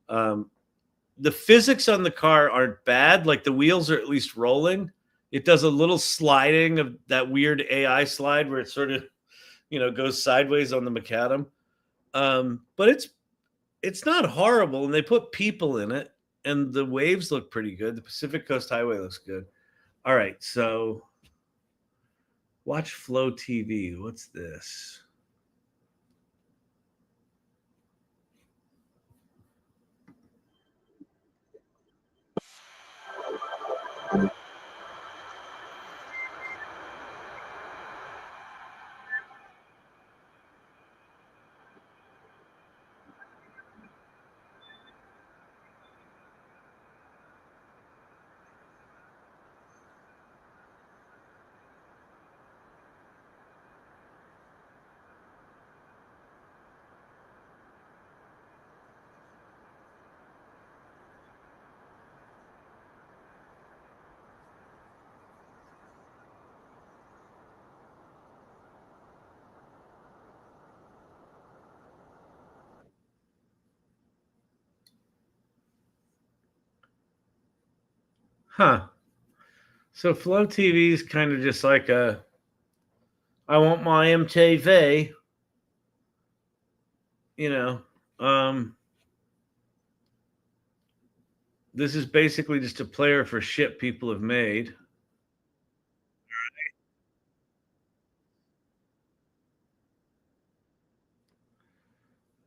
Speaker 1: The physics on the car aren't bad. Like the wheels are at least rolling. It does a little sliding of that weird AI slide where it sort of, goes sideways on the macadam. But it's not horrible, and they put people in it, and the waves look pretty good. The Pacific Coast Highway looks good. All right, so watch Flow TV. What's this? Huh. So Flow TV is kind of just like I want my MTV, this is basically just a player for shit people have made.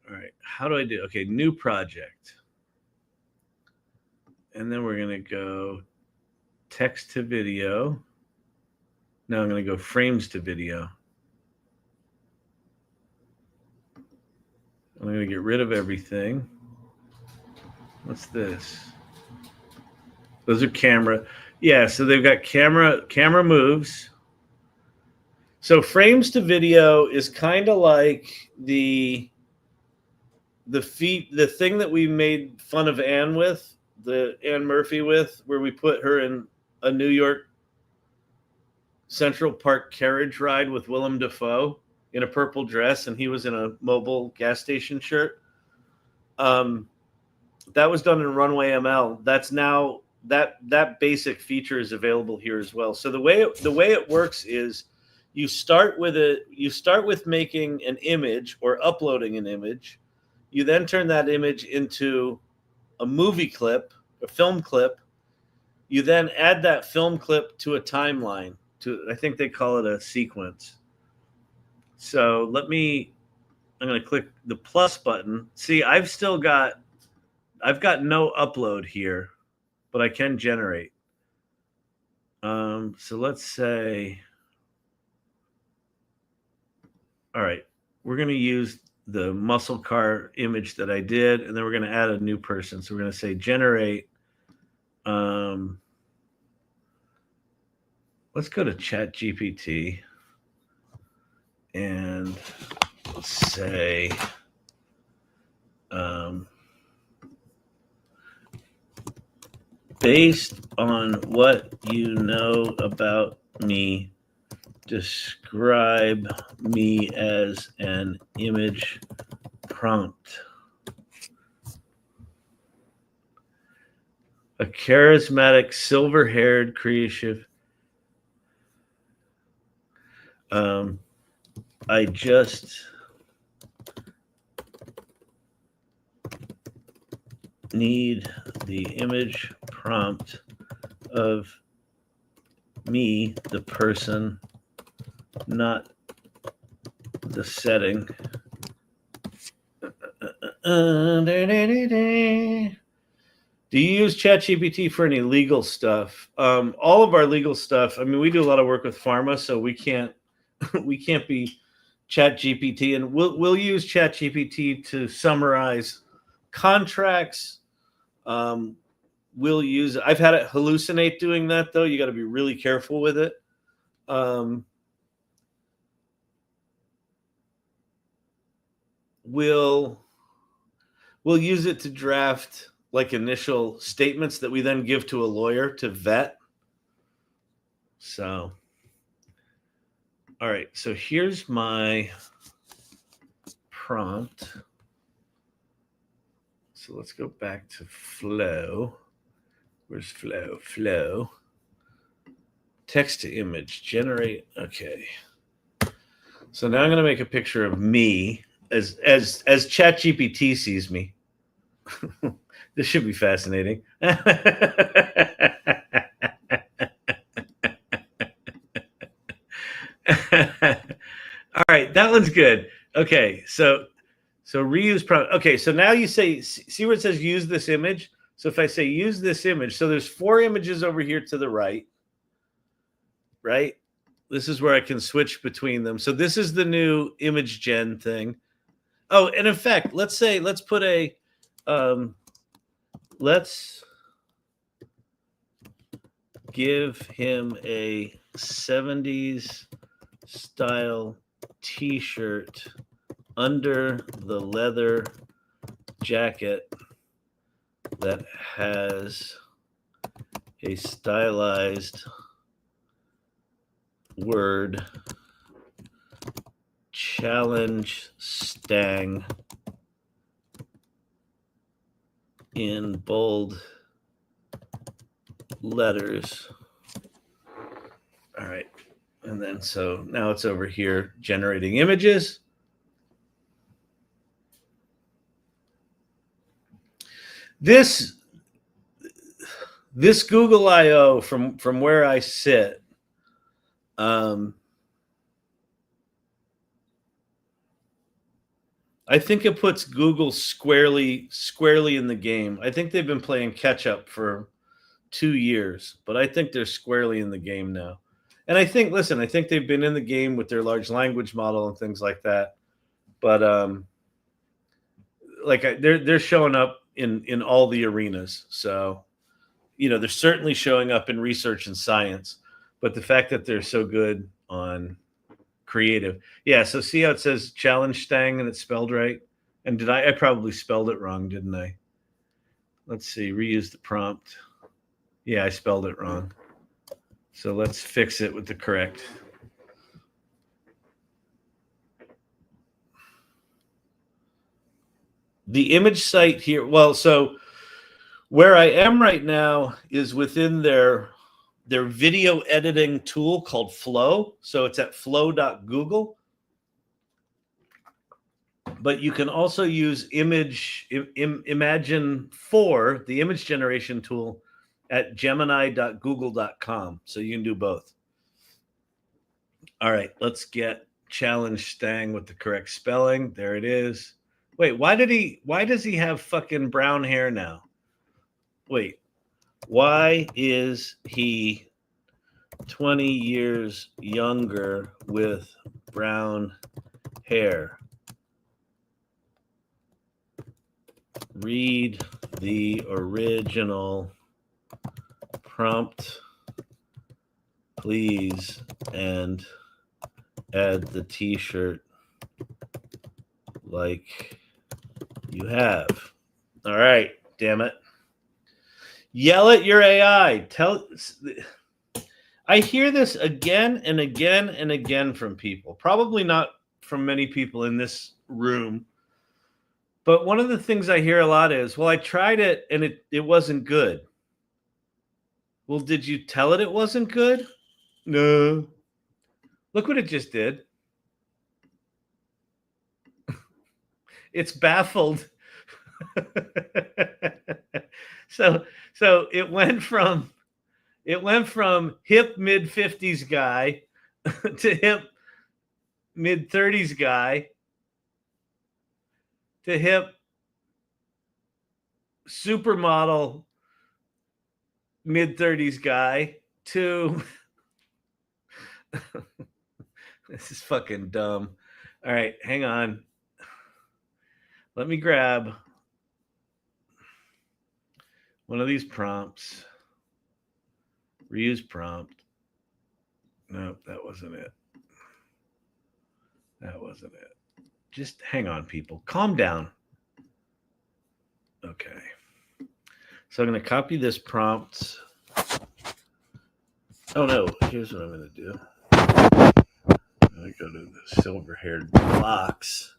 Speaker 1: All right. How do I do? Okay, new project. And then we're going to go text to video. Now I'm going to go frames to video. I'm going to get rid of everything. What's this? Those are camera. Yeah, so they've got camera moves. So frames to video is kind of like the thing that we made fun of Anne with, the Anne Murphy with, where we put her in a New York Central Park carriage ride with Willem Dafoe in a purple dress, and he was in a mobile gas station shirt. That was done in Runway ML. That's now that basic feature is available here as well. So the way it works is you start with making an image or uploading an image. You then turn that image into a movie clip, a film clip. You then add that film clip to a timeline. I think they call it a sequence. So I'm going to click the plus button. See, I've got no upload here, but I can generate. So let's say, all right, we're going to use the muscle car image that I did, and then we're going to add a new person. So we're going to say generate. Let's go to ChatGPT and let's say, based on what you know about me, describe me as an image prompt. A charismatic, silver-haired, creative. I just need the image prompt of me, the person, not the setting. Do you use ChatGPT for any legal stuff? All of our legal stuff. I mean, we do a lot of work with pharma, so we can't be ChatGPT, and we'll use ChatGPT to summarize contracts. We'll use it. I've had it hallucinate doing that, though. You got to be really careful with it. We'll use it to draft like initial statements that we then give to a lawyer to vet. So, all right. So here's my prompt. So let's go back to Flow. Where's Flow? Flow. Text to image. Generate. Okay. So now I'm going to make a picture of me as ChatGPT sees me. This should be fascinating. All right, that one's good. Okay, so reuse prompt. Okay, so now you say, see where it says use this image? So if I say use this image, so there's 4 images over here to the right, right? This is where I can switch between them. So this is the new image gen thing. Oh, and in fact, let's put a, let's give him a 70s style t-shirt under the leather jacket that has a stylized word challenge stang in bold letters. All right. And then so now it's over here generating images. This Google I/O from where I sit, I think it puts Google squarely in the game. I think they've been playing catch up for 2 years, but I think they're squarely in the game now. And I think, listen, I think they've been in the game with their large language model and things like that. But they're showing up in all the arenas. So, they're certainly showing up in research and science. But the fact that they're so good on creative. Yeah, so see how it says challenge stang and it's spelled right? And I probably spelled it wrong, didn't I? Let's see, reuse the prompt. Yeah, I spelled it wrong. So let's fix it with the correct. The image site here, well, so where I am right now is within their video editing tool called Flow. So it's at flow.google. But you can also use Imagine 4, the image generation tool, at gemini.google.com. So you can do both. All right, let's get challenge Stang with the correct spelling. There it is. Wait, why does he have fucking brown hair now? Wait, why is he 20 years younger with brown hair? Read the original prompt, please, and add the t-shirt like you have. All right, damn it. Yell at your AI. I hear this again and again and again from people. Probably not from many people in this room. But one of the things I hear a lot is, well, I tried it and it wasn't good. Well, did you tell it wasn't good? No. Look what it just did. It's baffled. So it went from hip mid-50s guy to hip mid-30s guy to hip supermodel mid-30s guy to this is fucking dumb. All right, hang on. Let me grab one of these prompts. Reuse prompt. No, that wasn't it. That wasn't it. Just hang on, people. Calm down. Okay. So I'm going to copy this prompt. Oh, no. Here's what I'm going to do. I'm going to go to the silver-haired box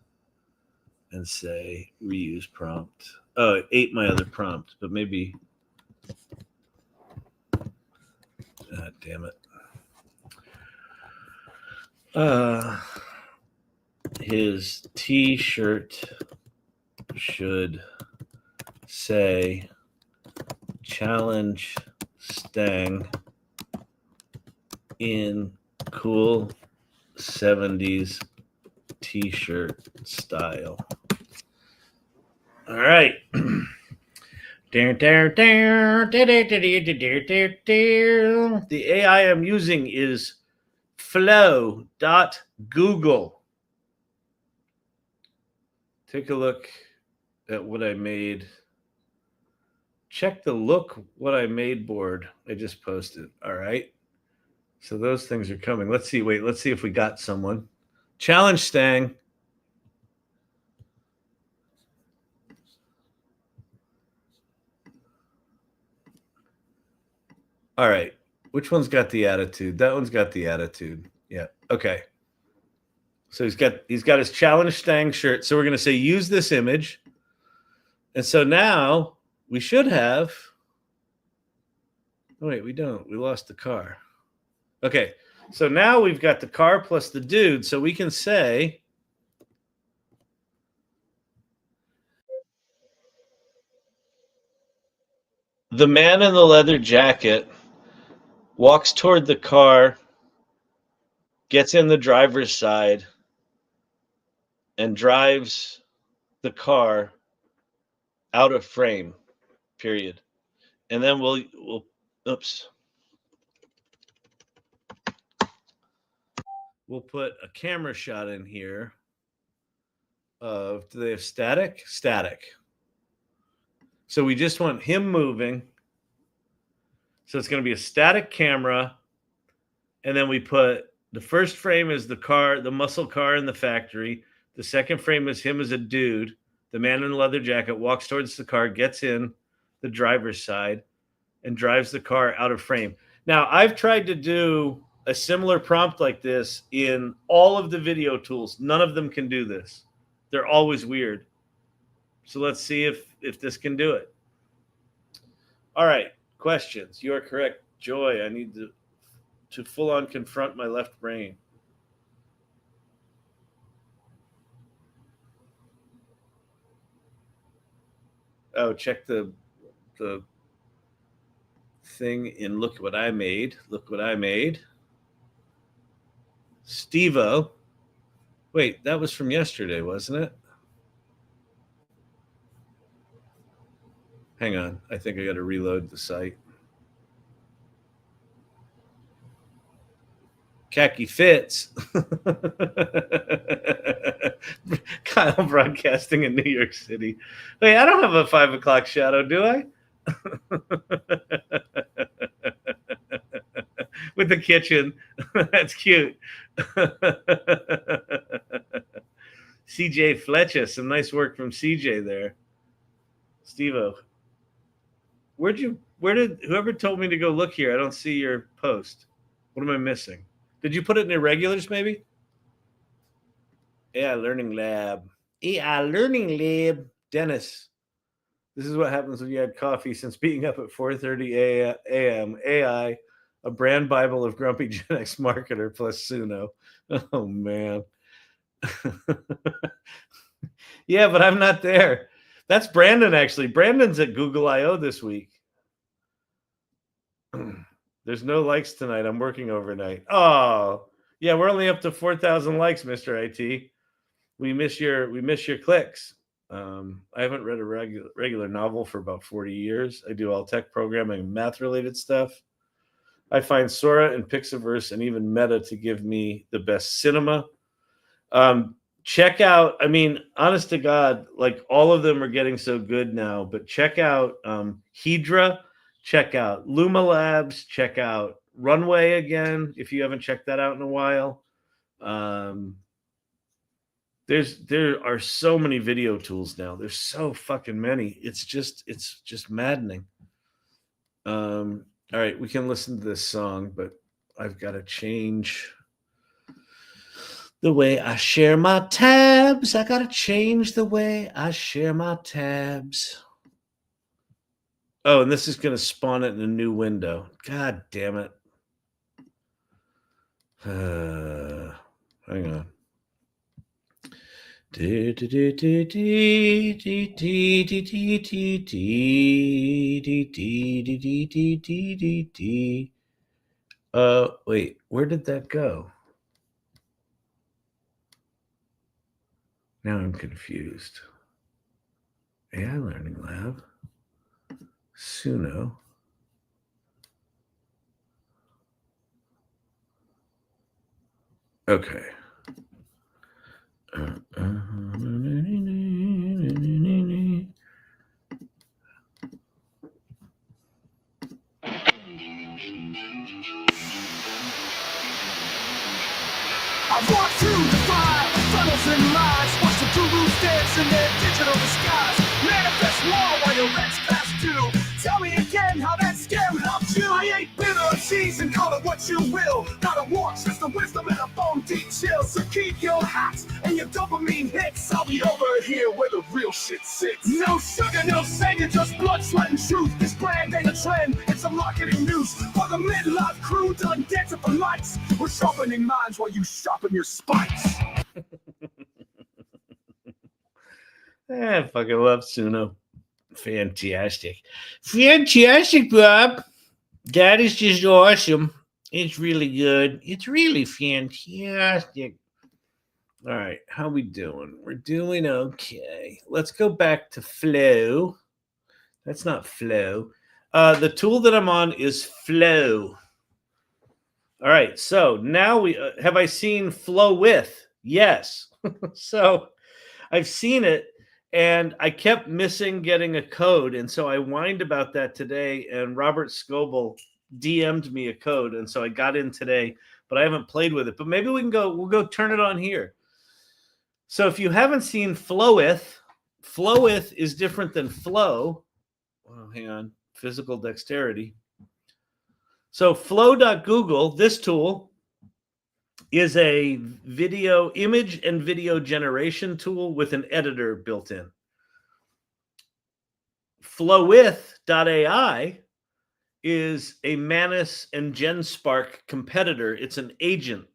Speaker 1: and say reuse prompt. Oh, it ate my other prompt, but maybe... damn it. His t-shirt should say challenge Stang in cool 70s t-shirt style. All right. The AI I'm using is Flow.Google. Take a look at what I made. Check the look what I made board I just posted. All right. So those things are coming. Let's see. Wait, let's see if we got someone. Challenge Stang. All right. Which one's got the attitude? That one's got the attitude. Yeah. Okay. So he's got his challenge Stang shirt. So we're going to say use this image. And so now we should have. Oh, wait, we don't. We lost the car. Okay. So now we've got the car plus the dude. So we can say the man in the leather jacket walks toward the car, gets in the driver's side, and drives the car out of frame, period. And then we'll oops. We'll put a camera shot in here of, do they have static? Static. So we just want him moving. So it's going to be a static camera. And then we put the first frame is the car, the muscle car in the factory. The second frame is him as a dude. The man in the leather jacket walks towards the car, gets in the driver's side, and drives the car out of frame. Now, I've tried to do a similar prompt like this in all of the video tools. None of them can do this. They're always weird. So let's see if this can do it. All right, questions. You are correct. Joy, I need to full on confront my left brain. Oh, check the thing in look what I made. Look what I made. Steve-O. Wait, that was from yesterday, wasn't it? Hang on. I think I got to reload the site. Khaki fits. Kyle broadcasting in New York City. Wait, I don't have a 5 o'clock shadow, do I? With the kitchen. That's cute. CJ Fletcher. Some nice work from CJ there. Steve-O. Where did whoever told me to go look here? I don't see your post. What am I missing? Did you put it in irregulars, maybe? AI Learning Lab. AI Learning Lab. Dennis. This is what happens when you add coffee since being up at 4:30 a.m. AI, a brand Bible of grumpy Gen X marketer plus Suno. Oh, man. Yeah, but I'm not there. That's Brandon, actually. Brandon's at Google I.O. this week. There's no likes tonight. I'm working overnight. Oh, yeah, we're only up to 4,000 likes, Mr. IT. We miss your clicks. I haven't read a regular novel for about 40 years. I do all tech programming and math-related stuff. I find Sora and Pixaverse and even Meta to give me the best cinema. Check out, I mean, honest to God, like all of them are getting so good now, but check out Hedra, check out Luma Labs, check out Runway again, if you haven't checked that out in a while. There are so many video tools now. There's so fucking many. It's just maddening. All right, we can listen to this song, but I've got to change the way I share my tabs. I got to change the way I share my tabs. Oh, and this is going to spawn it in a new window. God damn it. Hang on. Wait, where did that go? Now I'm confused. AI Learning Lab. Suno. Okay.
Speaker 6: I've walked through the fire, funnels and lies, watched the gurus dance in their digital disguise. Manifest war while your rents pass due. Tell me again how that scam helped you. I ain't bitter, seasoned, call it what you will. Got a war system, wisdom, and a bone deep chill. So keep your hats and your dopamine hits. I'll be over here where the real shit sits. No sugar, no savior, just blood, sweat, and truth. This brand ain't a trend, it's a marketing noose. For the midlife crew done dancing for lights. We're sharpening minds while you sharpen your spikes.
Speaker 1: I fucking love Suno. Fantastic. Fantastic, Bob. That is just awesome. It's really good. It's really fantastic. All right, how we doing? We're doing okay. Let's go back to Flow. That's not Flow. The tool that I'm on is Flow. All right, so now we have I seen Flowith? Yes. So I've seen it. And I kept missing getting a code. And so I whined about that today. And Robert Scoble DM'd me a code. And so I got in today, but I haven't played with it. But maybe we'll go turn it on here. So if you haven't seen Flowith, Flowith is different than Flow. Oh, hang on. Physical dexterity. So flow.google, this tool, is a image and video generation tool with an editor built in. Flowith.AI is a Manus and GenSpark competitor. It's an agent,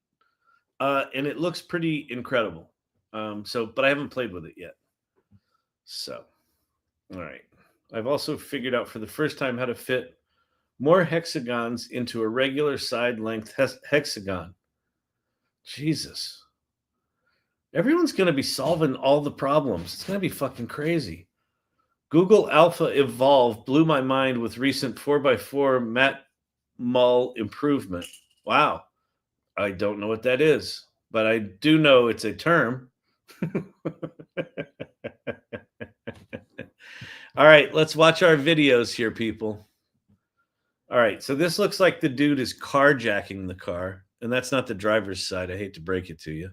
Speaker 1: and it looks pretty incredible. But I haven't played with it yet. So, all right. I've also figured out for the first time how to fit more hexagons into a regular side length hexagon. Jesus. Everyone's going to be solving all the problems. It's going to be fucking crazy. Google Alpha Evolve blew my mind with recent 4x4 Matt Mull improvement. Wow. I don't know what that is, but I do know it's a term. All right, let's watch our videos here, people. All right, so this looks like the dude is carjacking the car, and that's not the driver's side. I hate to break it to you.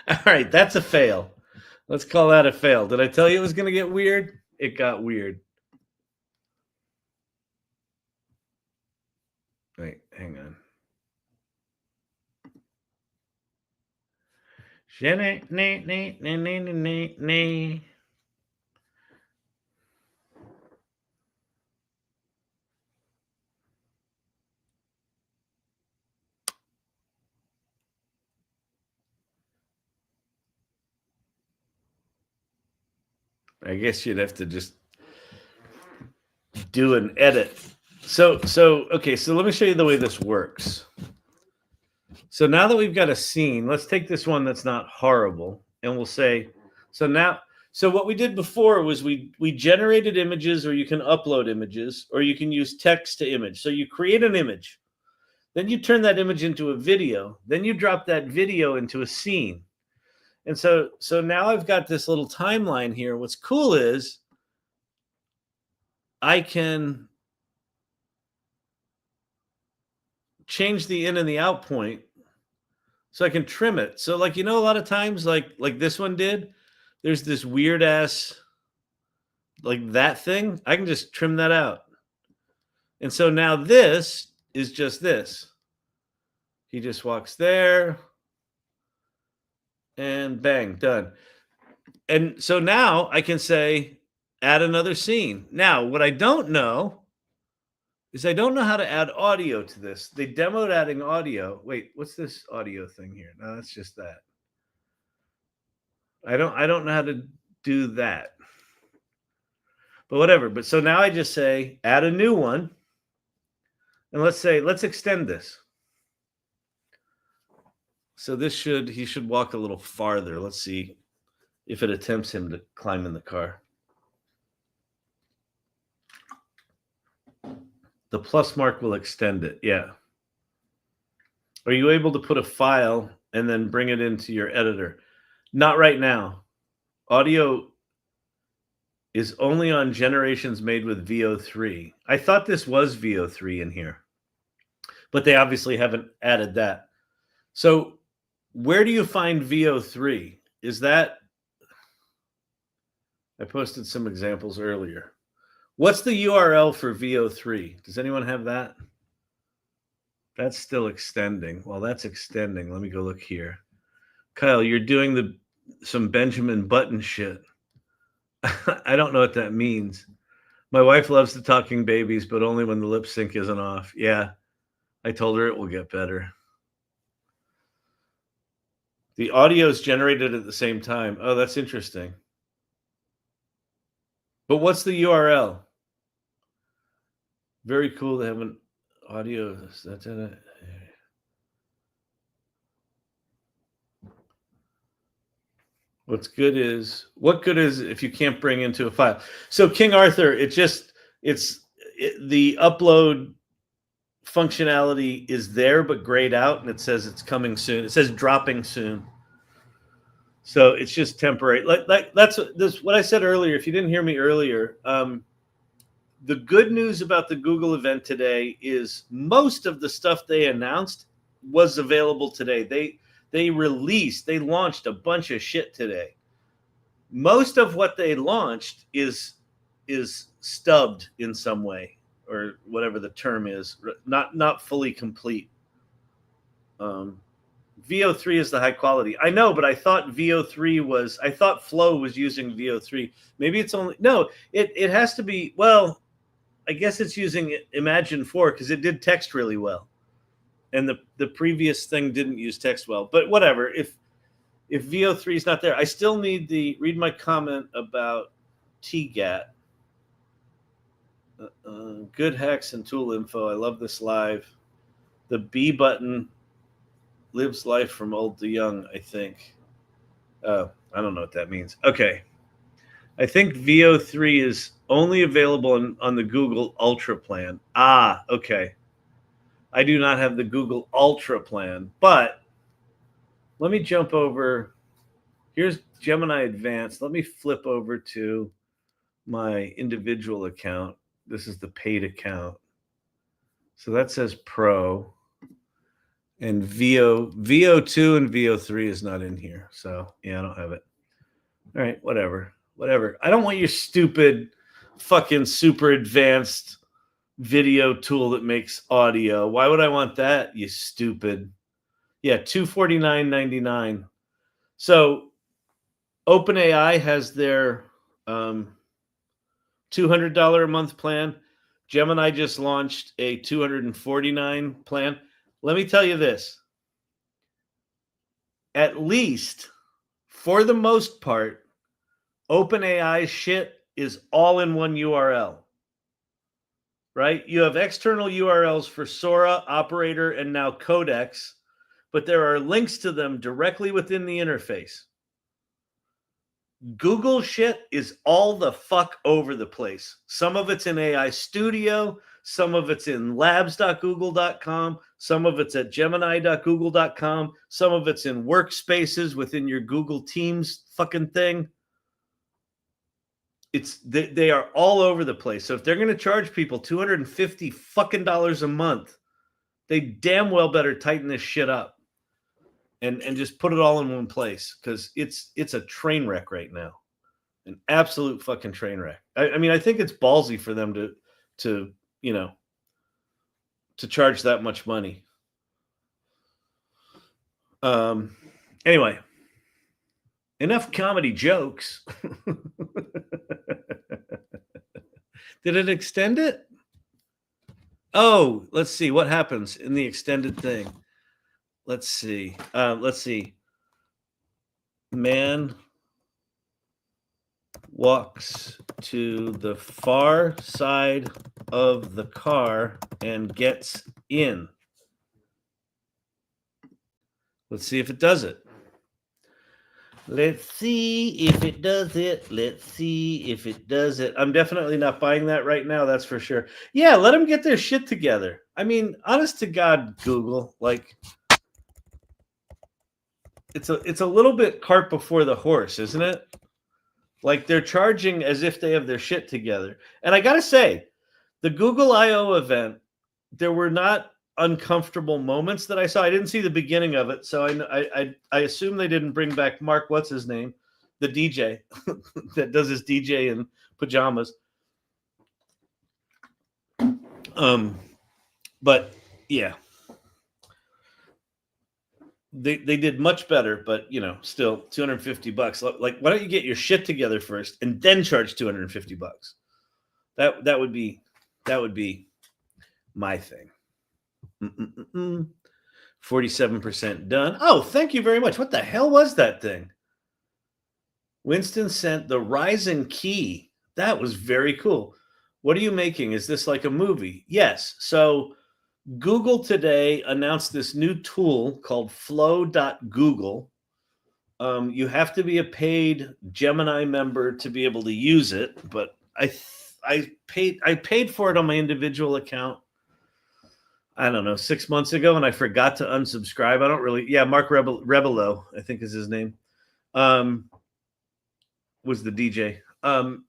Speaker 1: All right, that's a fail. Let's call that a fail. Did I tell you it was going to get weird? It got weird. Wait, hang on. Shannon, I guess you'd have to just do an edit. So okay, so let me show you the way this works. So now that we've got a scene, let's take this one that's not horrible, and we'll say, so what we did before was we generated images, or you can upload images, or you can use text to image. So you create an image, then you turn that image into a video, then you drop that video into a scene. And so now I've got this little timeline here. What's cool is I can change the in and the out point, so I can trim it. So like, a lot of times like this one did, there's this weird ass, like that thing. I can just trim that out. And so now this is just this. He just walks there and bang, done. And so now I can say, add another scene. Now, what I don't know is I don't know how to add audio to this. They demoed adding audio. Wait, what's this audio thing here? No, that's just that. I don't know how to do that. But whatever. But so now I just say, add a new one. And let's extend this. So he should walk a little farther. Let's see if it attempts him to climb in the car. The plus mark will extend it. Yeah. Are you able to put a file and then bring it into your editor? Not right now. Audio is only on generations made with VO3. I thought this was VO3 in here, but they obviously haven't added that. So where do you find VO3? Is that, I posted some examples earlier. What's the URL for VO3? Does anyone have that? That's still extending. Well, that's extending. Let me go look here. Kyle, you're doing some Benjamin Button shit. I don't know what that means. My wife loves the talking babies, but only when the lip sync isn't off. Yeah, I told her it will get better. The audio is generated at the same time. Oh, that's interesting. But what's the URL? Very cool to have an audio. That's it. What good is if you can't bring into a file? So King Arthur, the upload functionality is there, but grayed out, and it says it's coming soon. It says dropping soon. So it's just temporary. That's what I said earlier. If you didn't hear me earlier, the good news about the Google event today is most of the stuff they announced was available today. They launched a bunch of shit today. Most of what they launched is stubbed in some way, or whatever the term is, not fully complete. VO3 is the high quality. I know, but I thought Flow was using VO3. Maybe it's it has to be, well, I guess it's using Imagine 4 because it did text really well. And the previous thing didn't use text well. But whatever. if VO3 is not there, I still need read my comment about TGAT. Good hacks and tool info. I love this live. The B button lives life from old to young, I think. I don't know what that means. Okay. I think VO3 is only available on the Google Ultra plan. Ah, okay. I do not have the Google Ultra plan, but let me jump over. Here's Gemini Advanced. Let me flip over to my individual account. This is the paid account. So that says Pro. And VO2 and VO3 is not in here. So, yeah, I don't have it. All right, whatever. I don't want your stupid fucking super advanced video tool that makes audio. Why would I want that, you stupid? Yeah, $249.99. So OpenAI has their $200 a month plan. Gemini just launched a $249 plan. Let me tell you this. At least, for the most part, OpenAI shit is all in one URL. Right? You have external URLs for Sora, Operator, and now Codex, but there are links to them directly within the interface. Google shit is all the fuck over the place. Some of it's in AI Studio, some of it's in labs.google.com, some of it's at gemini.google.com, some of it's in workspaces within your Google Teams fucking thing. They are all over the place. So if they're going to charge people $250 fucking dollars a month, they damn well better tighten this shit up and just put it all in one place, because it's a train wreck right now, an absolute fucking train wreck. I mean, I think it's ballsy for them to charge that much money. Anyway, enough comedy jokes. Did it extend it? Oh, let's see what happens in the extended thing. Let's see. Man walks to the far side of the car and gets in. Let's see if it does it. Let's see if it does it. I'm definitely not buying that right now, that's for sure. Yeah, let them get their shit together. I mean, honest to God, Google, like, it's a little bit cart before the horse, isn't it? Like, they're charging as if they have their shit together. And I gotta say, the Google I/O event, there were not uncomfortable moments that I saw. I didn't see the beginning of it, so I assume they didn't bring back Mark, what's his name, the DJ that does his DJ in pajamas. But yeah, they did much better, but still $250. Like, why don't you get your shit together first and then charge $250? That would be my thing. 47% done. Oh, thank you very much. What the hell was that thing? Winston sent the Rising Key. That was very cool. What are you making? Is this like a movie? Yes. So Google today announced this new tool called Flow.Google. You have to be a paid Gemini member to be able to use it, but I paid for it on my individual account. I don't know, 6 months ago, and I forgot to unsubscribe. I don't really, Mark Rebelo, I think is his name, was the DJ. And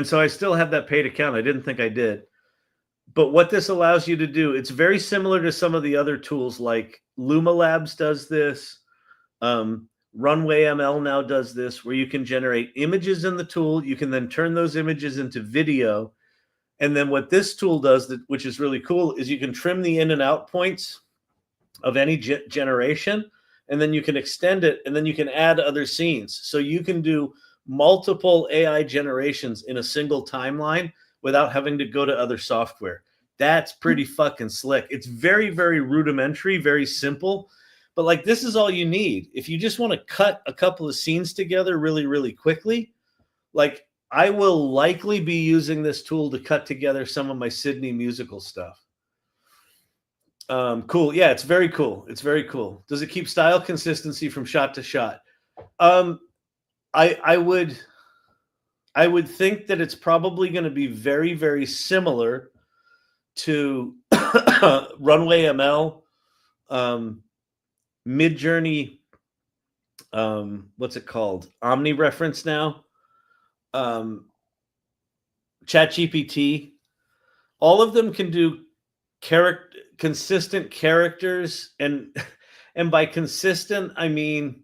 Speaker 1: so I still have that paid account. I didn't think I did. But what this allows you to do, it's very similar to some of the other tools, like Luma Labs does this. Runway ML now does this, where you can generate images in the tool. You can then turn those images into video. And then what this tool does, which is really cool, is you can trim the in and out points of any generation, and then you can extend it, and then you can add other scenes. So you can do multiple AI generations in a single timeline without having to go to other software. That's pretty fucking slick. It's very, very rudimentary, very simple, But like, this is all you need. If you just want to cut a couple of scenes together really, really quickly, like I will likely be using this tool to cut together some of my Sydney musical stuff. Cool. Yeah, it's very cool. It's very cool. Does it keep style consistency from shot to shot? I would think that it's probably going to be very, very similar to Runway ML, Midjourney, what's it called? Omni reference now. ChatGPT. All of them can do consistent characters, and by consistent I mean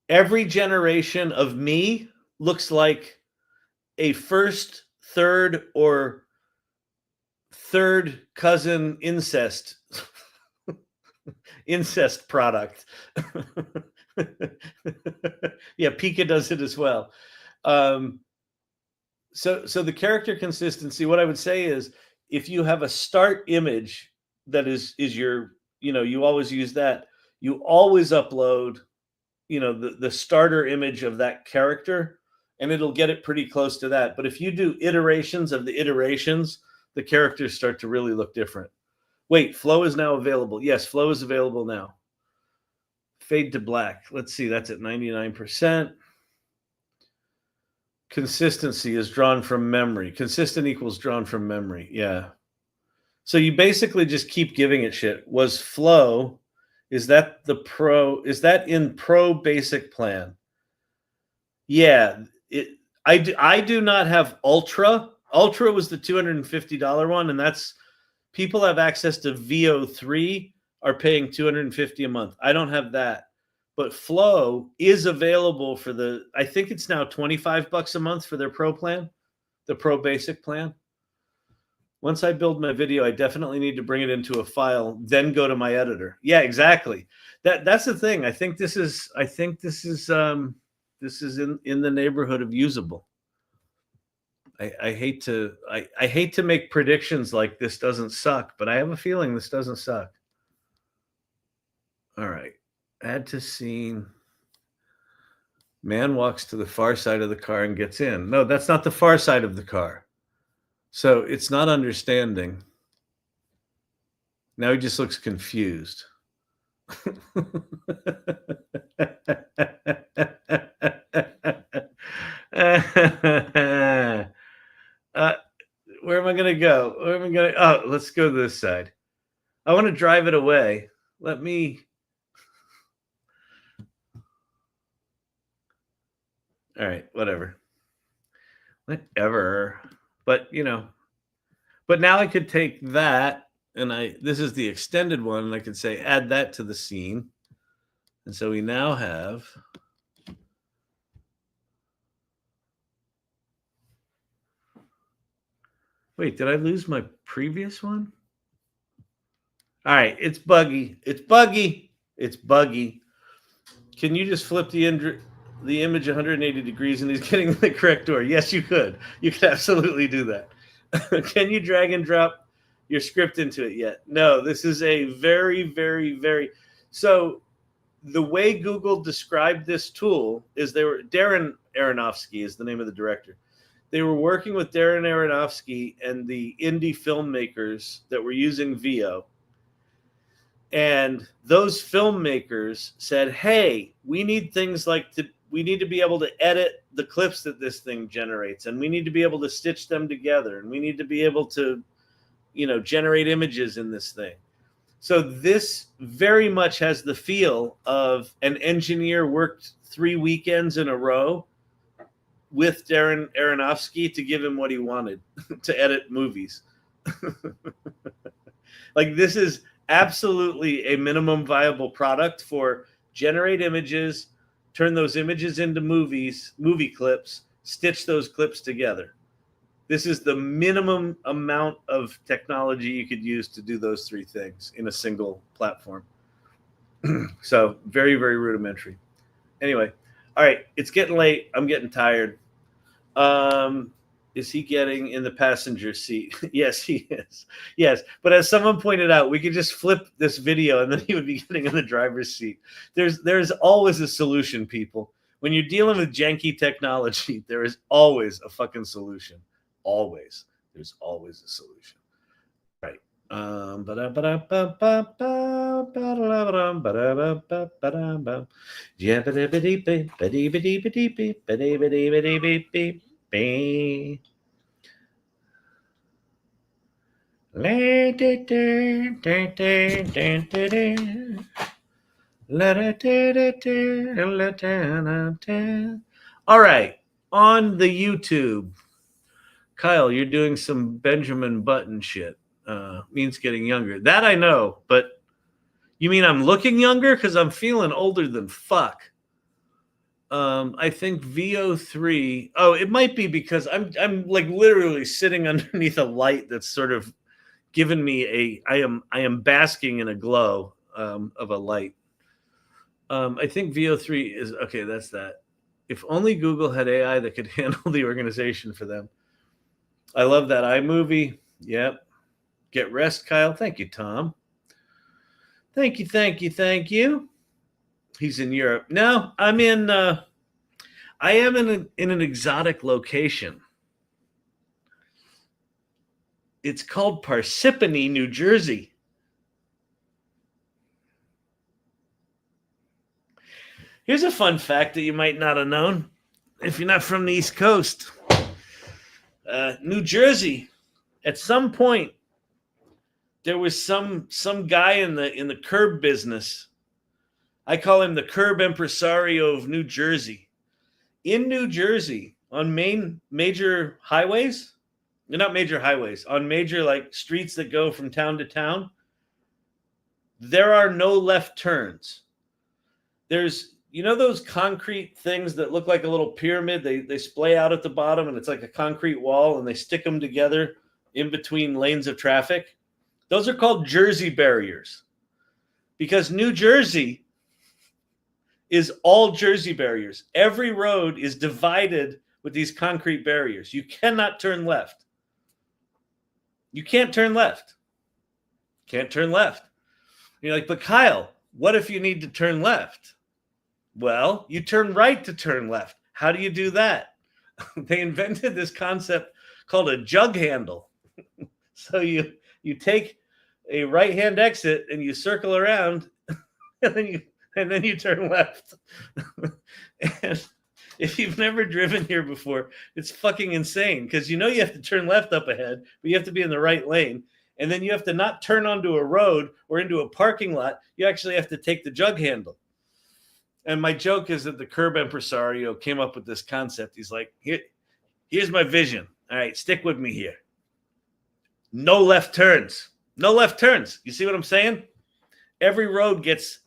Speaker 1: every generation of me looks like a first, third, or third cousin incest product. Yeah, Pika does it as well. So the character consistency, what I would say is, if you have a start image that is your, you always use that, you always upload, the starter image of that character, and it'll get it pretty close to that. But if you do iterations of the iterations, the characters start to really look different. Wait, Flow is now available. Yes, Flow is available now. Fade to black. Let's see, that's at 99%. Consistency is drawn from memory. Consistent equals drawn from memory. Yeah. So you basically just keep giving it shit. Was Flow, is that in Pro basic plan? Yeah. I do not have Ultra. Ultra was the $250 one, and that's, people have access to VO3 are paying $250 a month. I don't have that. But Flow is available for I think it's now $25 a month for their Pro plan, the Pro basic plan. Once I build my video, I definitely need to bring it into a file, then go to my editor. Yeah, exactly. That's the thing. I think this is in the neighborhood of usable. I hate to make predictions like this doesn't suck, but I have a feeling this doesn't suck. All right. Add to scene. Man walks to the far side of the car and gets in. No, that's not the far side of the car. So it's not understanding. Now he just looks confused. Where am I going to go? Oh, let's go this side. I want to drive it away. Let me. All right, whatever. But, but now I could take that, and this is the extended one, and I could say add that to the scene. And so we now have wait, did I lose my previous one? All right, it's buggy. It's buggy. It's buggy. Can you just flip the image 180 degrees and he's getting the correct door? Yes, you could. You could absolutely do that. Can you drag and drop your script into it yet? No, this is a very, very, very... So the way Google described this tool is Darren Aronofsky is the name of the director. They were working with Darren Aronofsky and the indie filmmakers that were using VO. And those filmmakers said, hey, we need things like we need to be able to edit the clips that this thing generates, and we need to be able to stitch them together, and we need to be able to, generate images in this thing. So this very much has the feel of an engineer worked 3 weekends in a row with Darren Aronofsky to give him what he wanted to edit movies. Like, this is absolutely a minimum viable product for generate images, turn those images into movie clips, stitch those clips together. This is the minimum amount of technology you could use to do those 3 things in a single platform. So very, very rudimentary. Anyway, all right, it's getting late. I'm getting tired. Is he getting in the passenger seat? Yes, he is. Yes, but as someone pointed out, we could just flip this video and then he would be getting in the driver's seat. There's always a solution, people. When you're dealing with janky technology, there is always a fucking solution. Always. There's always a solution. Right. All right, on the YouTube, Kyle, you're doing some Benjamin Button shit. Means getting younger. That I know, but you mean I'm looking younger? Because I'm feeling older than fuck. I think VO3. Oh, it might be because I'm like literally sitting underneath a light that's sort of given me I am basking in a glow of a light. I think VO3 is okay. That's that. If only Google had AI that could handle the organization for them. I love that iMovie. Yep. Get rest, Kyle. Thank you, Tom. Thank you, thank you, thank you. He's in Europe. No, I'm in. I am in an exotic location. It's called Parsippany, New Jersey. Here's a fun fact that you might not have known if you're not from the East Coast. New Jersey, at some point, there was some guy in the curb business. I call him the curb impresario of New Jersey. In New Jersey, on major highways, not major highways, on major like streets that go from town to town, there are no left turns. There's, you know, those concrete things that look like a little pyramid, they splay out at the bottom and it's like a concrete wall and they stick them together in between lanes of traffic. Those are called Jersey barriers because New Jersey is all Jersey barriers. Every road is divided with these concrete barriers. You cannot turn left. You can't turn left. Can't turn left. You're like, but Kyle, what if you need to turn left? Well, you turn right to turn left. How do you do that? They invented this concept called a jug handle. So you take a right-hand exit and you circle around and then you turn left. And if you've never driven here before, it's fucking insane because you know you have to turn left up ahead, but you have to be in the right lane. And then you have to not turn onto a road or into a parking lot. You actually have to take the jug handle. And my joke is that the curb impresario came up with this concept. He's like, here's my vision. All right, stick with me here. No left turns. No left turns. You see what I'm saying? Every road gets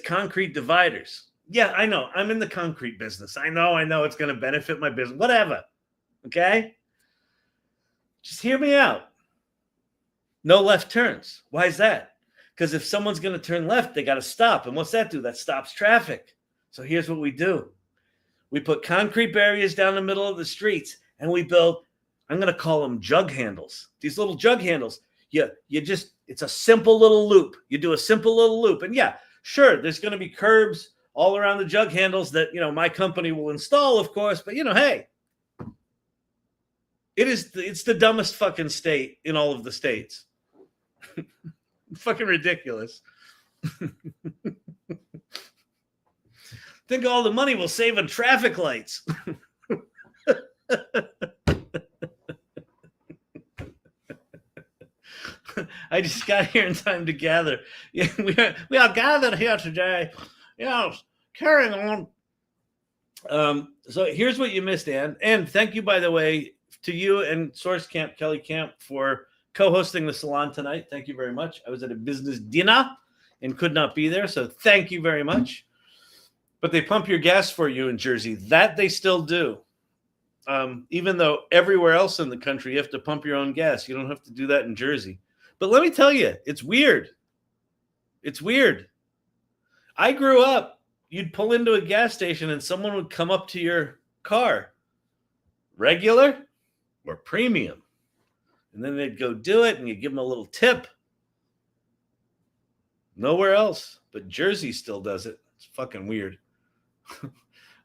Speaker 1: concrete dividers. Yeah, I know. I'm in the concrete business. I know it's going to benefit my business. Whatever. Okay? Just hear me out. No left turns. Why is that? Because if someone's going to turn left, they got to stop. And what's that do? That stops traffic. So here's what we do. We put concrete barriers down the middle of the streets and we build, I'm going to call them jug handles. These little jug handles. It's a simple little loop. You do a simple little loop. And yeah, sure, there's going to be curbs all around the jug handles that, my company will install, of course. But, hey, it's the dumbest fucking state in all of the states. Fucking ridiculous. Think all the money we'll save on traffic lights. I just got here in time to gather. Yeah, we are gathered here today. Carrying on. So here's what you missed, Ann. And thank you, by the way, to you and Source Camp, Kelly Camp, for co-hosting the salon tonight. Thank you very much. I was at a business dinner and could not be there, so thank you very much. But they pump your gas for you in Jersey. That they still do. Even though everywhere else in the country you have to pump your own gas. You don't have to do that in Jersey. But let me tell you, it's weird. It's weird. I grew up, you'd pull into a gas station and someone would come up to your car. Regular? or premium. And then they'd go do it and you give them a little tip. Nowhere else, but Jersey still does it. It's fucking weird.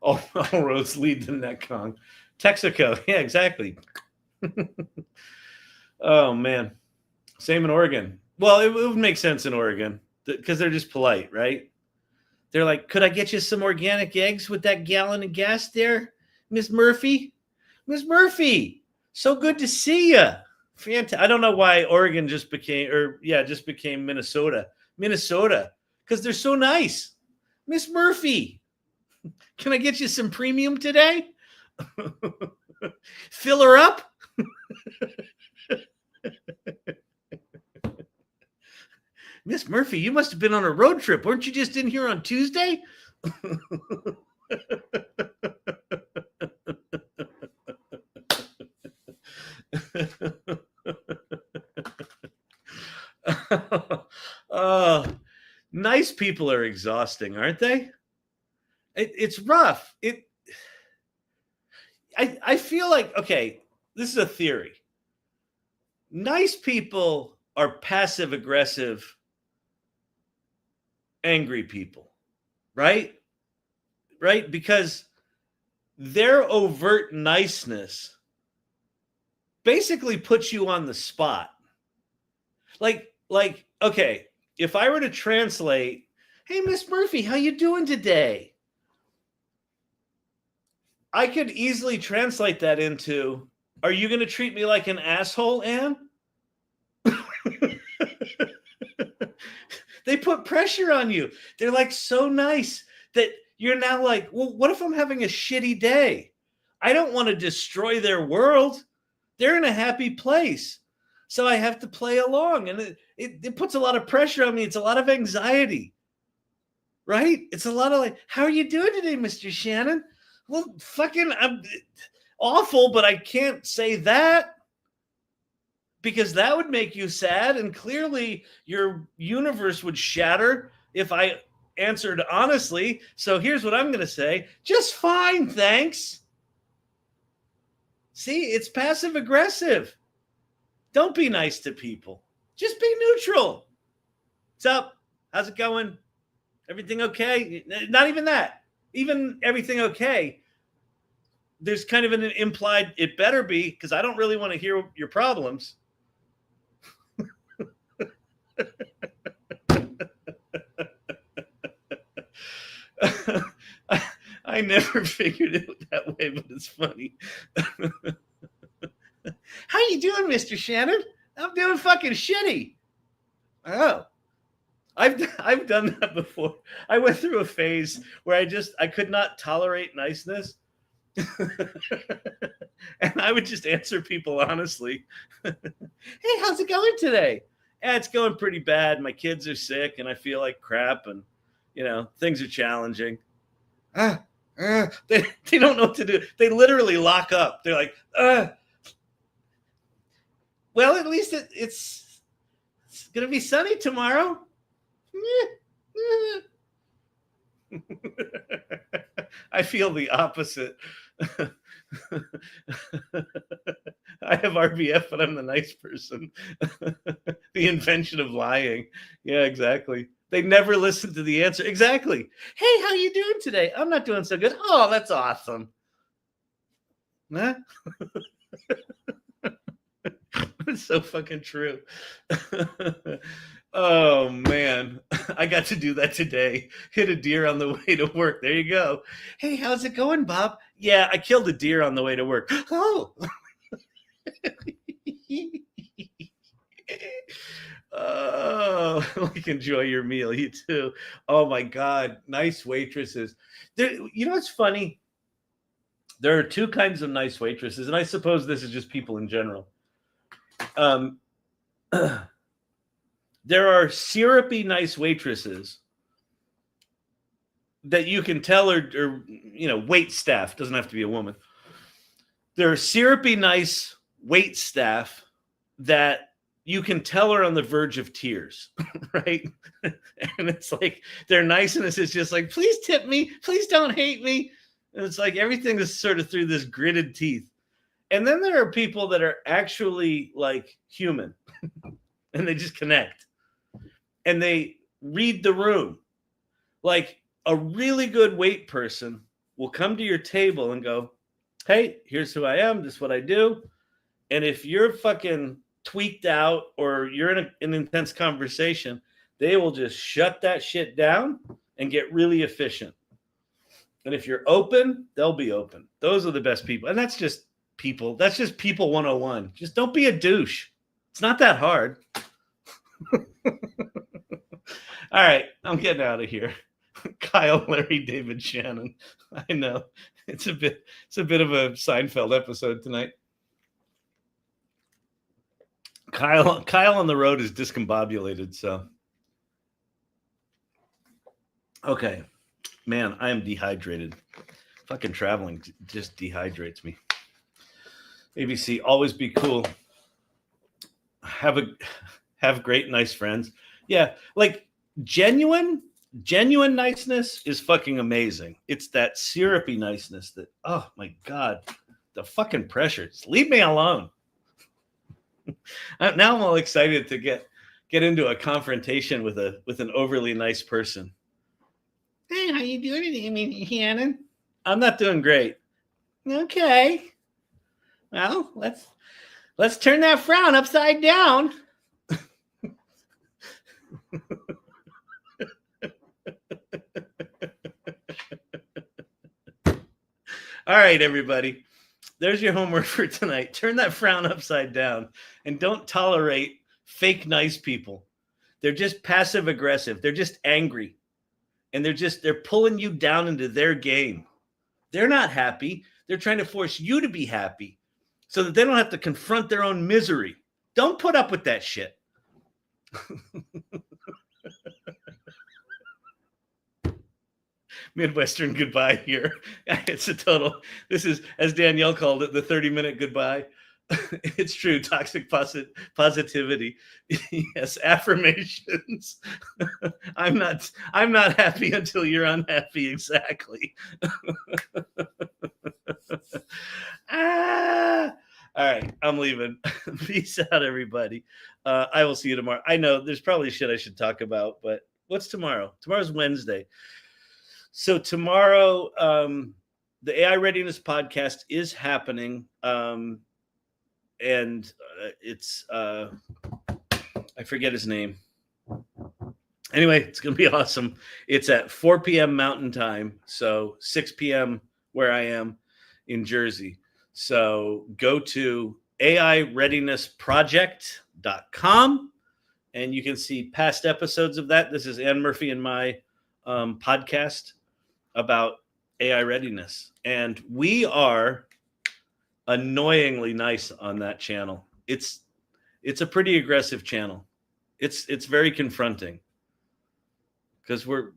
Speaker 1: all roads lead to Netcong. Texaco, yeah, exactly. Oh, man. Same in Oregon. Well, it would make sense in Oregon because they're just polite, right? They're like, could I get you some organic eggs with that gallon of gas there, Miss Murphy? Miss Murphy, so good to see you. Fantastic. I don't know why Oregon just became Minnesota. Minnesota, because they're so nice. Miss Murphy, can I get you some premium today? Fill her up? Miss Murphy, you must have been on a road trip. Weren't you just in here on Tuesday? Nice people are exhausting, aren't they? It's rough. I feel like, okay, this is a theory. Nice people are passive aggressive, angry people, right? Right? Because their overt niceness basically puts you on the spot. Like, okay, if I were to translate, hey, Miss Murphy, how you doing today? I could easily translate that into, are you going to treat me like an asshole, Anne? They put pressure on you. They're like so nice that you're now like, well, what if I'm having a shitty day? I don't want to destroy their world. They're in a happy place. So I have to play along. And it puts a lot of pressure on me. It's a lot of anxiety, right? It's a lot of like, how are you doing today, Mr. Shannon? Well, fucking, I'm awful, but I can't say that because that would make you sad. And clearly your universe would shatter if I answered honestly. So here's what I'm going to say. Just fine, thanks. See, it's passive aggressive. Don't be nice to people. Just be neutral. What's up? How's it going? Everything okay? Not even that. Even everything okay. There's kind of an implied, it better be, because I don't really want to hear your problems. I never figured it that way, but it's funny. How you doing, Mr. Shannon? I'm doing fucking shitty. Oh, I've done that before. I went through a phase where I could not tolerate niceness. And I would just answer people honestly. Hey, how's it going today? Yeah, it's going pretty bad. My kids are sick and I feel like crap and, things are challenging. They don't know what to do. They literally lock up. They're like, well, at least it's going to be sunny tomorrow. I feel the opposite. I have RBF, but I'm the nice person. The invention of lying. Yeah, exactly. They never listen to the answer. Exactly. Hey, how you doing today? I'm not doing so good. Oh, that's awesome. Huh? It's so fucking true. Oh, man. I got to do that today. Hit a deer on the way to work. There you go. Hey, how's it going, Bob? Yeah, I killed a deer on the way to work. Oh. Oh, like enjoy your meal. You too. Oh, my God. Nice waitresses. What's funny? There are two kinds of nice waitresses, and I suppose this is just people in general. There are syrupy nice waitresses that you can tell are wait staff. Doesn't have to be a woman. There are syrupy nice wait staff that you can tell are on the verge of tears, right? And it's like their niceness is just like, please tip me, please don't hate me. And it's like everything is sort of through this gritted teeth. And then there are people that are actually like human and they just connect and they read the room. Like a really good wait person will come to your table and go, hey, here's who I am. This is what I do. And if you're fucking tweaked out or you're in an intense conversation, they will just shut that shit down and get really efficient. And if you're open, they'll be open. Those are the best people. And that's just people. That's just people 101. Just don't be a douche. It's not that hard. All right, I'm getting out of here. Kyle, Larry, David, Shannon. I know it's a bit of a Seinfeld episode tonight. Kyle on the road is discombobulated. So, okay, man, I am dehydrated. Fucking traveling just dehydrates me. ABC, always be cool. Have great, nice friends. Yeah, like genuine niceness is fucking amazing. It's that syrupy niceness that, oh my God, the fucking pressure. Just leave me alone. Now I'm all excited to get into a confrontation with an overly nice person. Hey, how you doing, Shannon? I'm not doing great. Okay. Well, let's turn that frown upside down. All right, everybody. There's your homework for tonight. Turn that frown upside down and don't tolerate fake nice people. They're just passive aggressive. They're just angry. And they're pulling you down into their game. They're not happy. They're trying to force you to be happy so that they don't have to confront their own misery. Don't put up with that shit. Midwestern goodbye here. It's a total, this is, as Danielle called it, the 30-minute goodbye. It's true. Toxic positivity. Yes. Affirmations. I'm not happy until you're unhappy. Exactly. All right. I'm leaving. Peace out, everybody. I will see you tomorrow. I know there's probably shit I should talk about, but what's tomorrow? Tomorrow's Wednesday. So tomorrow, the AI Readiness podcast is happening. And it's, I forget his name. Anyway, it's going to be awesome. It's at 4 p.m. Mountain Time. So 6 p.m. where I am in Jersey. So go to AIReadinessproject.com and you can see past episodes of that. This is Ann Murphy and my podcast about AI readiness. And we are annoyingly nice on that channel. It's a pretty aggressive channel. It's very confronting because we're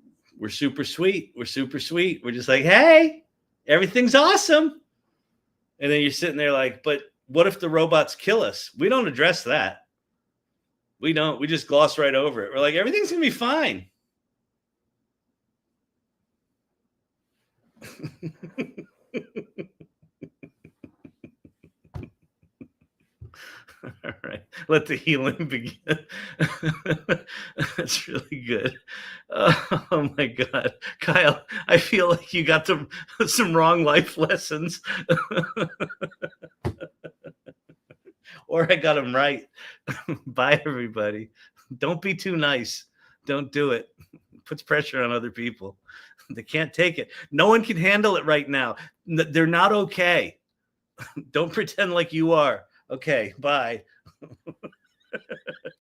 Speaker 1: super sweet. We're super sweet. We're just like, hey, everything's awesome. And then you're sitting there like, but what if the robots kill us? We don't address that. We don't. We just gloss right over it. We're like, everything's going to be fine. All right, let the healing begin. That's really good. Oh my God, Kyle, I feel like you got some wrong life lessons. Or I got them right. Bye, everybody. Don't be too nice. Don't do it. It puts pressure on other people. They can't take it. No one can handle it right now. They're not okay. Don't pretend like you are. Okay, bye.